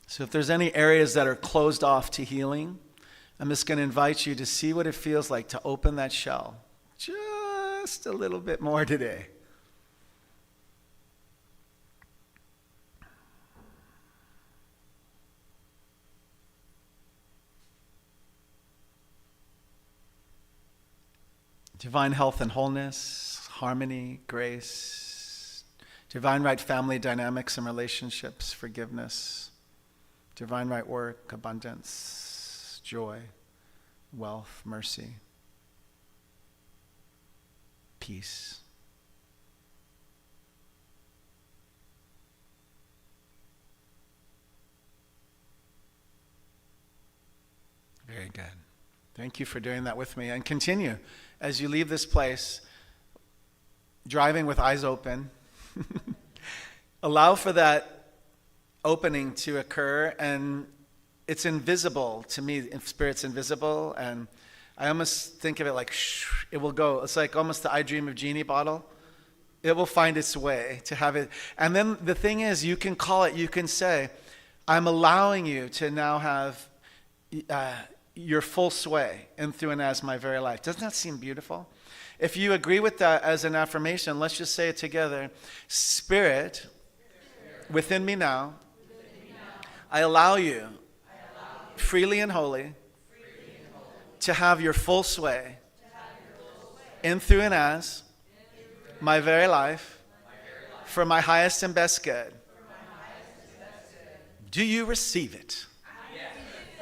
So if there's any areas that are closed off to healing, I'm just going to invite you to see what it feels like to open that shell just a little bit more today. Divine health and wholeness, harmony, grace, divine right family dynamics and relationships, forgiveness, divine right work, abundance, joy, wealth, mercy, peace. Very good. Thank you for doing that with me. And continue as you leave this place, driving with eyes open. Allow for that opening to occur, and it's invisible to me. Spirit's invisible, and I almost think of it like it will go. It's like almost the I Dream of Jeannie bottle. It will find its way to have it. And then the thing is, you can call it, you can say, I'm allowing you to now have your full sway in, through, and as my very life. Doesn't that seem beautiful? If you agree with that as an affirmation, let's just say it together. Spirit, within me now, I allow you, freely and wholly, to have your full sway in, through, and as my very life, for my highest and best good. Do you receive it?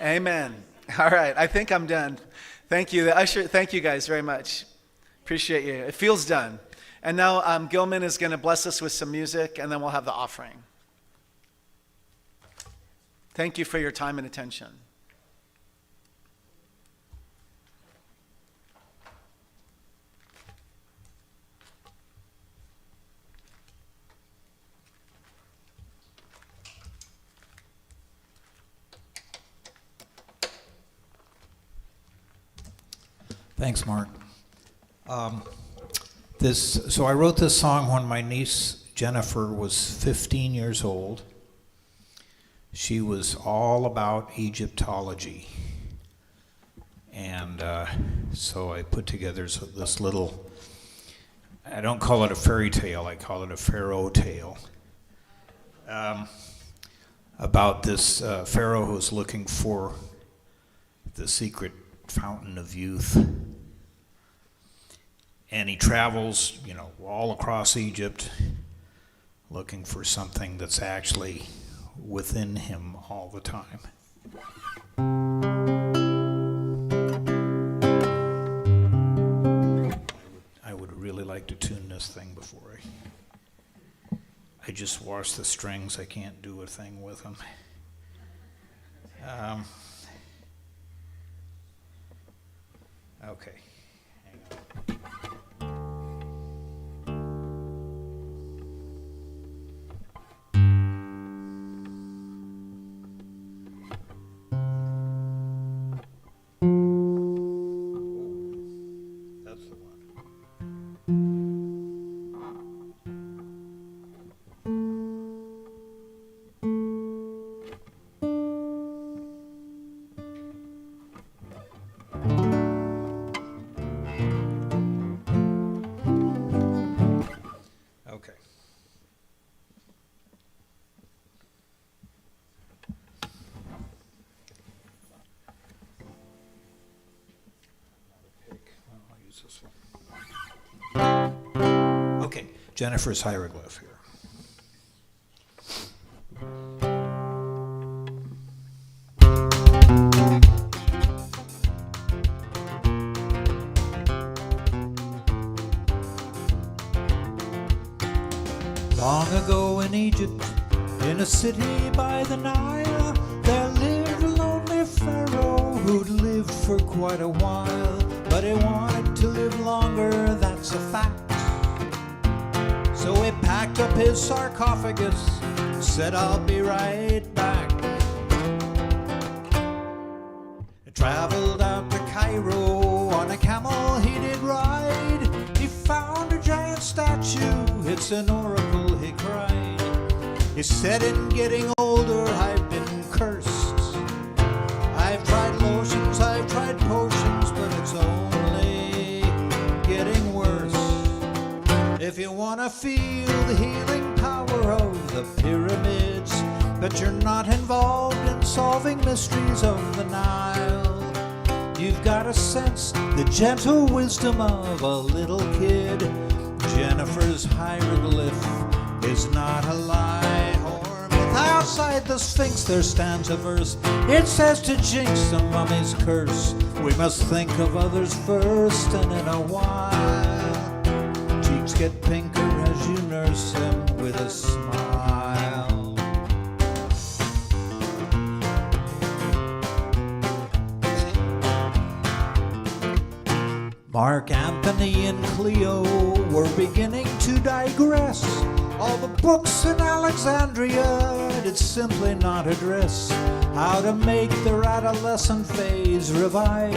Amen. All right, I think I'm done. Thank you. The usher, thank you guys very much. Appreciate you. It feels done. And now Gilman is going to bless us with some music, and then we'll have the offering. Thank you for your time and attention. Thanks, Mark. So I wrote this song when my niece Jennifer was 15 years old. She was all about Egyptology. And so I put together this little, I don't call it a fairy tale, I call it a pharaoh tale. About this pharaoh who's looking for the secret fountain of youth. And he travels, all across Egypt looking for something that's actually within him all the time. I would really like to tune this thing before I just wash the strings. I can't do a thing with them. Okay, hang on. That's the one. Okay. I'll use this one. Okay, Jennifer's hieroglyph here. Long ago in Egypt, in a city by the Nile, there lived a lonely pharaoh who'd lived for quite a while. But he wanted to live longer, that's a fact. So he packed up his sarcophagus, said, I'll be right back. Traveled out to Cairo, on a camel he did ride. He found a giant statue, it's an oracle, he cried. He said, in getting older I've been cursed. I've tried lotions, I've tried potions, but it's only getting worse. If you want to feel the healing power of the pyramids, but you're not involved in solving mysteries of the Nile, you've got to sense the gentle wisdom of a little kid. Jennifer's hieroglyph is not a lie or myth. Outside the Sphinx there stands a verse. It says to jinx the mummy's curse, we must think of others first, and in a while cheeks get pinker as you nurse him with a smile. Mark Antony and Cleo were beginning to digress. All the books in Alexandria did simply not address how to make their adolescent phase revive.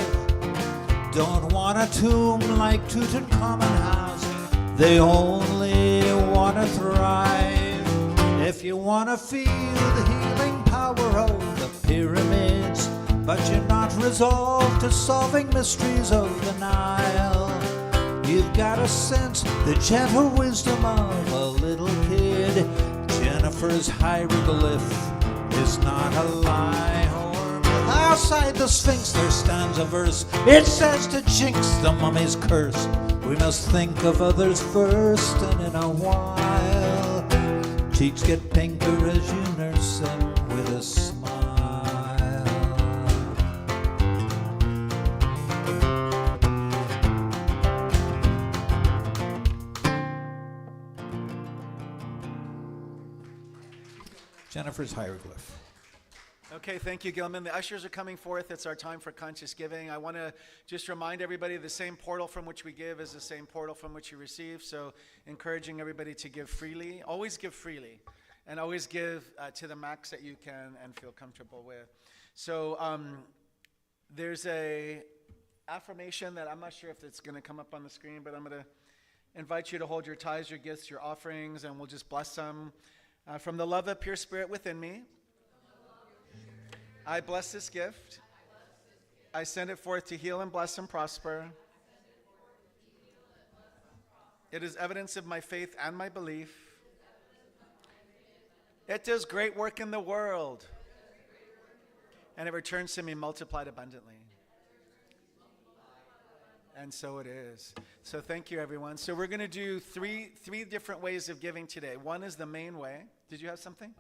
Don't want a tomb like Tutankhamun has, they only want to thrive. If you want to feel the healing power of the pyramids, but you're not resolved to solving mysteries of the Nile, you've got to sense the gentle wisdom of a little kid. Jennifer's hieroglyph is not a lie or myth. Outside the Sphinx there stands a verse. It says to jinx the mummy's curse, we must think of others first, and in a while cheeks get pinker as you nurse them with a smile. Jennifer's hieroglyph. Okay, thank you, Gilman. The ushers are coming forth. It's our time for conscious giving. I want to just remind everybody the same portal from which we give is the same portal from which you receive. So encouraging everybody to give freely. Always give freely. And always give to the max that you can and feel comfortable with. So there's a affirmation that I'm not sure if it's going to come up on the screen, but I'm going to invite you to hold your tithes, your gifts, your offerings, and we'll just bless them. From the love of pure spirit within me, I bless this gift. I send it forth to heal and bless and prosper. It is evidence of my faith and my belief. It does great work in the world. And it returns to me multiplied abundantly. And so it is. So thank you, everyone. So we're going to do three different ways of giving today. One is the main way. Did you have something?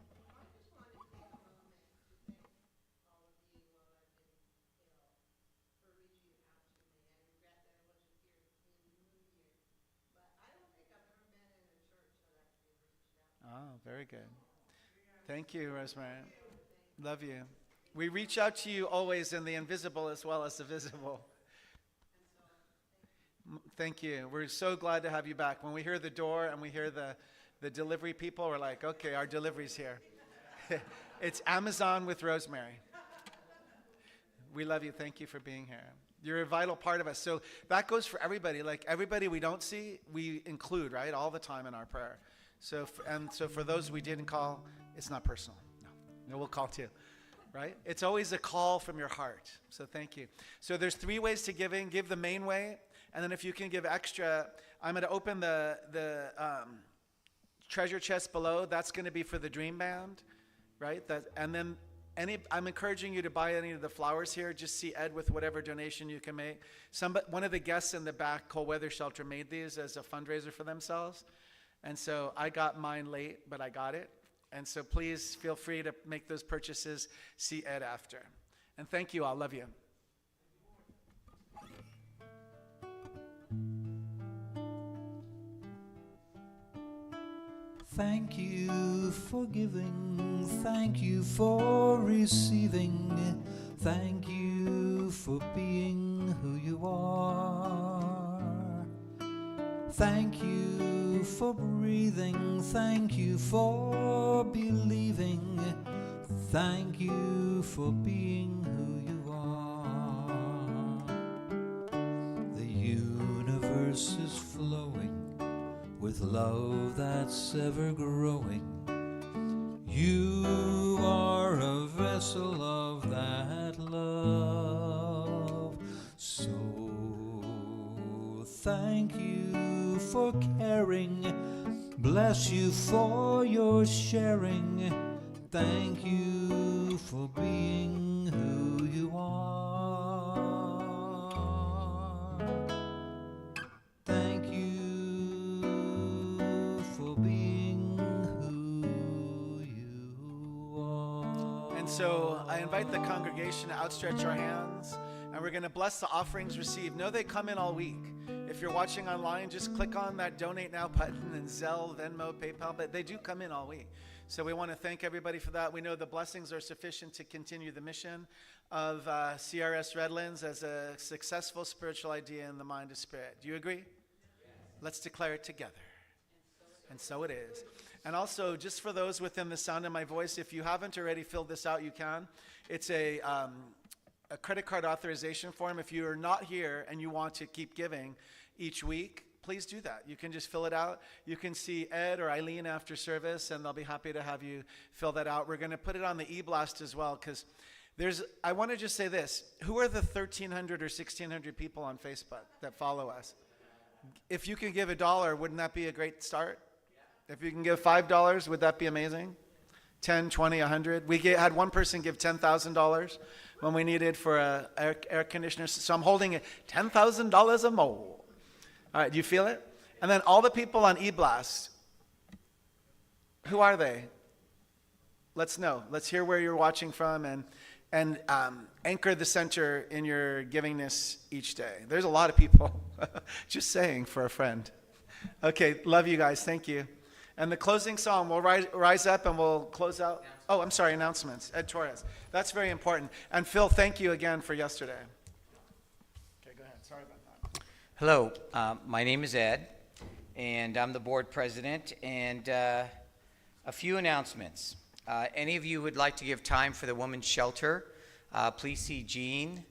Oh, very good. Thank you, Rosemary. Love you. We reach out to you always in the invisible as well as the visible. Thank you. We're so glad to have you back. When we hear the door and we hear the delivery people, we're like, okay, our delivery's here. It's Amazon with Rosemary. We love you. Thank you for being here. You're a vital part of us. So that goes for everybody. Like everybody we don't see, we include, right, all the time in our prayer. So for those we didn't call, it's not personal. No, we'll call too. Right? It's always a call from your heart. So thank you. So there's 3 ways to giving. Give the main way. And then if you can give extra, I'm going to open the treasure chest below. That's going to be for the Dream Band, right? And then I'm encouraging you to buy any of the flowers here. Just see Ed with whatever donation you can make. One of the guests in the back, Cold Weather Shelter, made these as a fundraiser for themselves. And so I got mine late, but I got it. And so please feel free to make those purchases. See Ed after. And thank you all. Love you. Thank you for giving, thank you for receiving, thank you for being who you are. Thank you for breathing, thank you for believing, thank you for being who you are. with love that's ever growing. You are a vessel of that love. So thank you for caring. Bless you for your sharing. Thank you for being who you are. Thank you for being who you are. And so I invite the congregation to outstretch our hands, and we're going to bless the offerings received. Know they come in all week. If you're watching online, just click on that Donate Now button and Zelle, Venmo, PayPal, but they do come in all week. So we want to thank everybody for that. We know the blessings are sufficient to continue the mission of CRS Redlands as a successful spiritual idea in the mind of spirit. Do you agree? Let's declare it together. And so it is. And also, just for those within the sound of my voice, if you haven't already filled this out, you can. It's a credit card authorization form. If you are not here and you want to keep giving each week, please do that. You can just fill it out. You can see Ed or Eileen after service, and they'll be happy to have you fill that out. We're going to put it on the e-blast as well, because I want to just say this. Who are the 1,300 or 1,600 people on Facebook that follow us? If you can give $1, wouldn't that be a great start? If you can give $5, would that be amazing? 10, 20, 100. We had one person give $10,000 when we needed for an air conditioner. So I'm holding it $10,000 a more. All right, do you feel it? And then all the people on eBlast, who are they? Let's know. Let's hear where you're watching from, and anchor the center in your givingness each day. There's a lot of people. Just saying, for a friend. Okay, love you guys. Thank you. And the closing song, we'll rise up and we'll close out. Oh, I'm sorry, announcements. Ed Torres. That's very important. And Phil, thank you again for yesterday. Okay, go ahead. Sorry about that. Hello, my name is Ed, and I'm the board president, and a few announcements. Any of you would like to give time for the women's shelter, please see Jean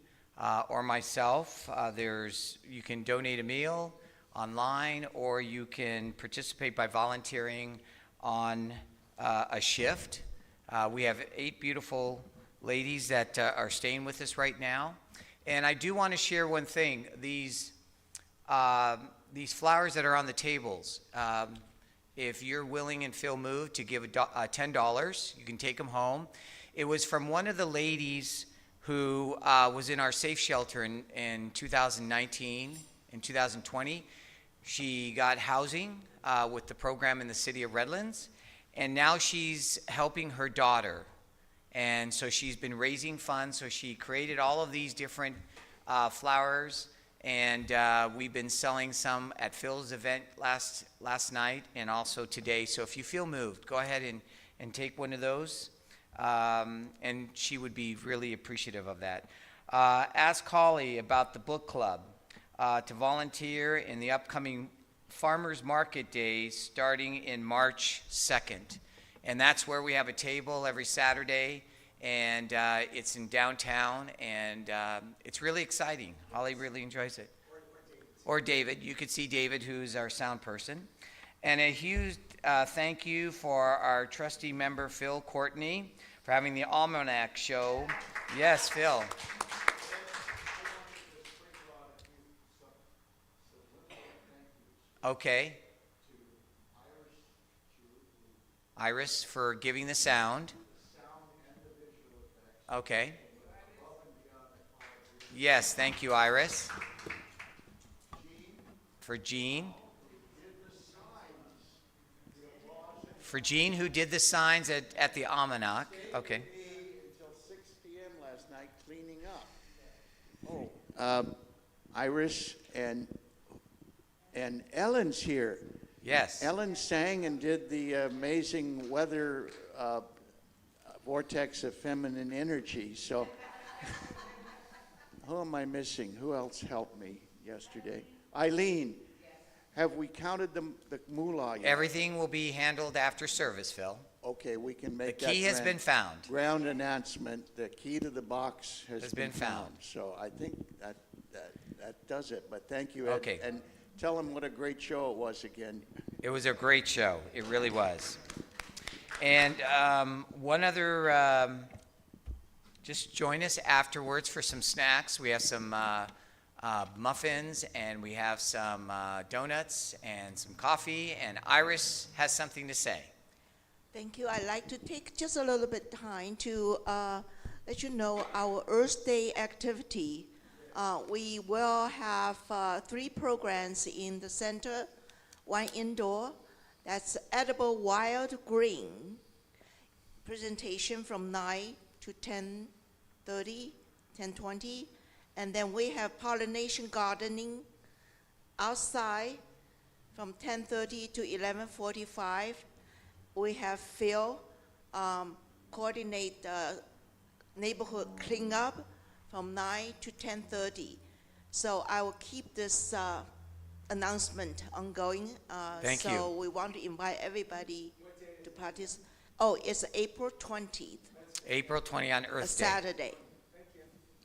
or myself. You can donate a meal online, or you can participate by volunteering on a shift. We have 8 beautiful ladies that are staying with us right now. And I do want to share one thing. These flowers that are on the tables, if you're willing and feel moved to give $10, you can take them home. It was from one of the ladies who was in our safe shelter in 2019 and 2020. She got housing with the program in the city of Redlands, and now she's helping her daughter. And so she's been raising funds, so she created all of these different flowers, and we've been selling some at Phil's event last night and also today. So if you feel moved, go ahead and take one of those, and she would be really appreciative of that. Ask Holly about the book club to volunteer in the upcoming Farmers Market Days starting in March 2nd. And that's where we have a table every Saturday, and it's in downtown, and it's really exciting. Holly really enjoys it. Or David. You could see David, who's our sound person. And a huge thank you for our trustee member, Phil Courtney, for having the Almanac show. Yes, Phil. Okay. Iris for giving the sound. Okay. Yes, thank you, Iris. For Jean. For Jean, who did the signs at the Almanac. Okay. Until 6 p.m. last night cleaning up. Iris and Ellen's here. Yes. Ellen sang and did the amazing weather vortex of feminine energy. So who am I missing? Who else helped me yesterday? Eileen. Have we counted the moolah yet? Everything will be handled after service, Phil. Okay, we can make The key has been found. Ground announcement. The key to the box has been found. found. So I think that does it. But thank you, Ed. Okay. And Tell them what a great show it was again. It was a great show. It really was. And one other, just join us afterwards for some snacks. We have some muffins, and we have some donuts and some coffee, and Iris has something to say. Thank you. I'd like to take just a little bit time to let you know our Earth Day activity. We will have 3 programs in the center, 1 indoor. That's edible wild green presentation from 9 to 10:30, 10:20. And then we have pollination gardening outside from 10:30 to 11:45. We have Phil coordinate the neighborhood cleanup from 9 to 10:30. So I will keep this announcement ongoing. Thank you. So we want to invite everybody to participate. Oh, it's April 20th, April 20 on a Earth Day. Saturday.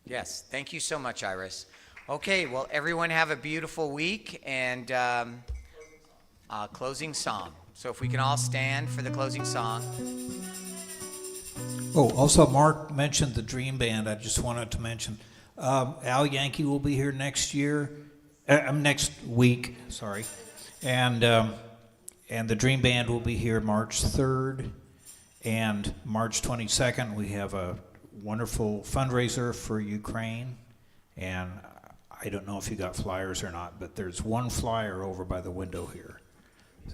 Yes, thank you so much, Iris. Okay, well, everyone have a beautiful week, and closing song. So if we can all stand for the closing song. Oh, also, Mark mentioned the Dream Band. I just wanted to mention Al Yankee will be here next week, sorry, and the Dream Band will be here March 3rd and March 22nd. We have a wonderful fundraiser for Ukraine, and I don't know if you got flyers or not, but there's one flyer over by the window here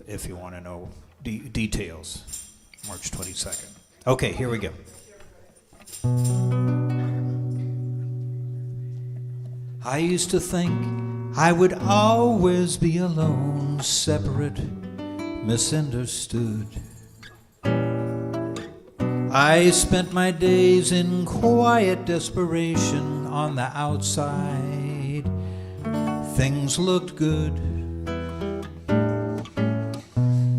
if you want to know details. March 22nd. Okay, here we go. I used to think I would always be alone, separate, misunderstood. I spent my days in quiet desperation. On the outside, things looked good.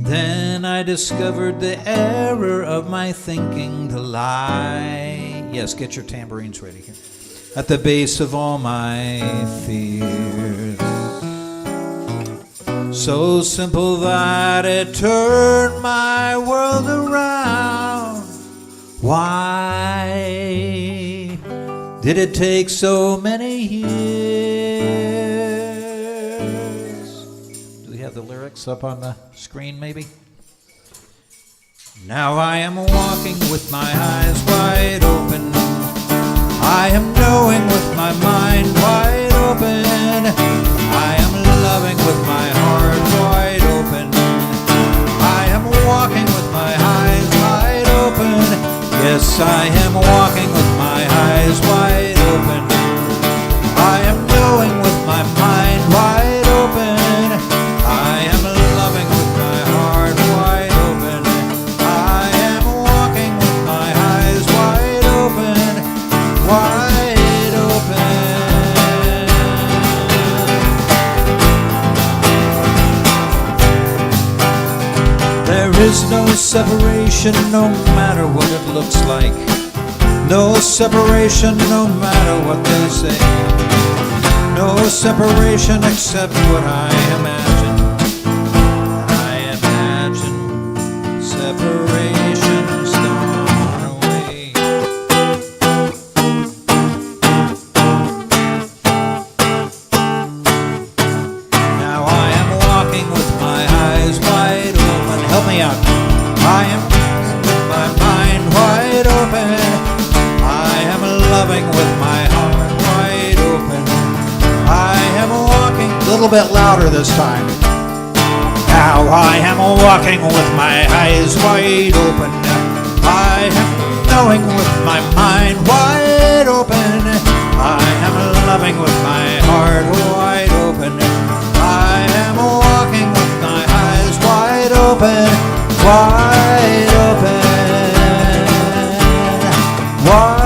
Then I discovered the error of my thinking, the lie. Yes, get your tambourines ready here. At the base of all my fears. So simple that it turned my world around. Why did it take so many years? Do we have the lyrics up on the screen, maybe? Now I am walking with my eyes wide open. I am knowing with my mind wide open. I am loving with my heart wide open. I am walking with my eyes wide open. Yes, I am walking with my eyes wide open. I am knowing with my mind wide open. I am loving with my heart wide open. I am walking with my eyes wide open, wide open. There is no separation, no matter what it looks like. No separation, no matter what they say. No separation except what I imagine. I imagine separation's gone away. Now I am walking with my eyes wide open. Help me out. I am with my mind wide open. I am loving with my heart wide open. I am walking, a little bit louder this time. Now I am walking with my eyes wide open. I am knowing with my mind wide open. I am loving with my heart wide open. I am walking with my eyes wide open, wide open, wide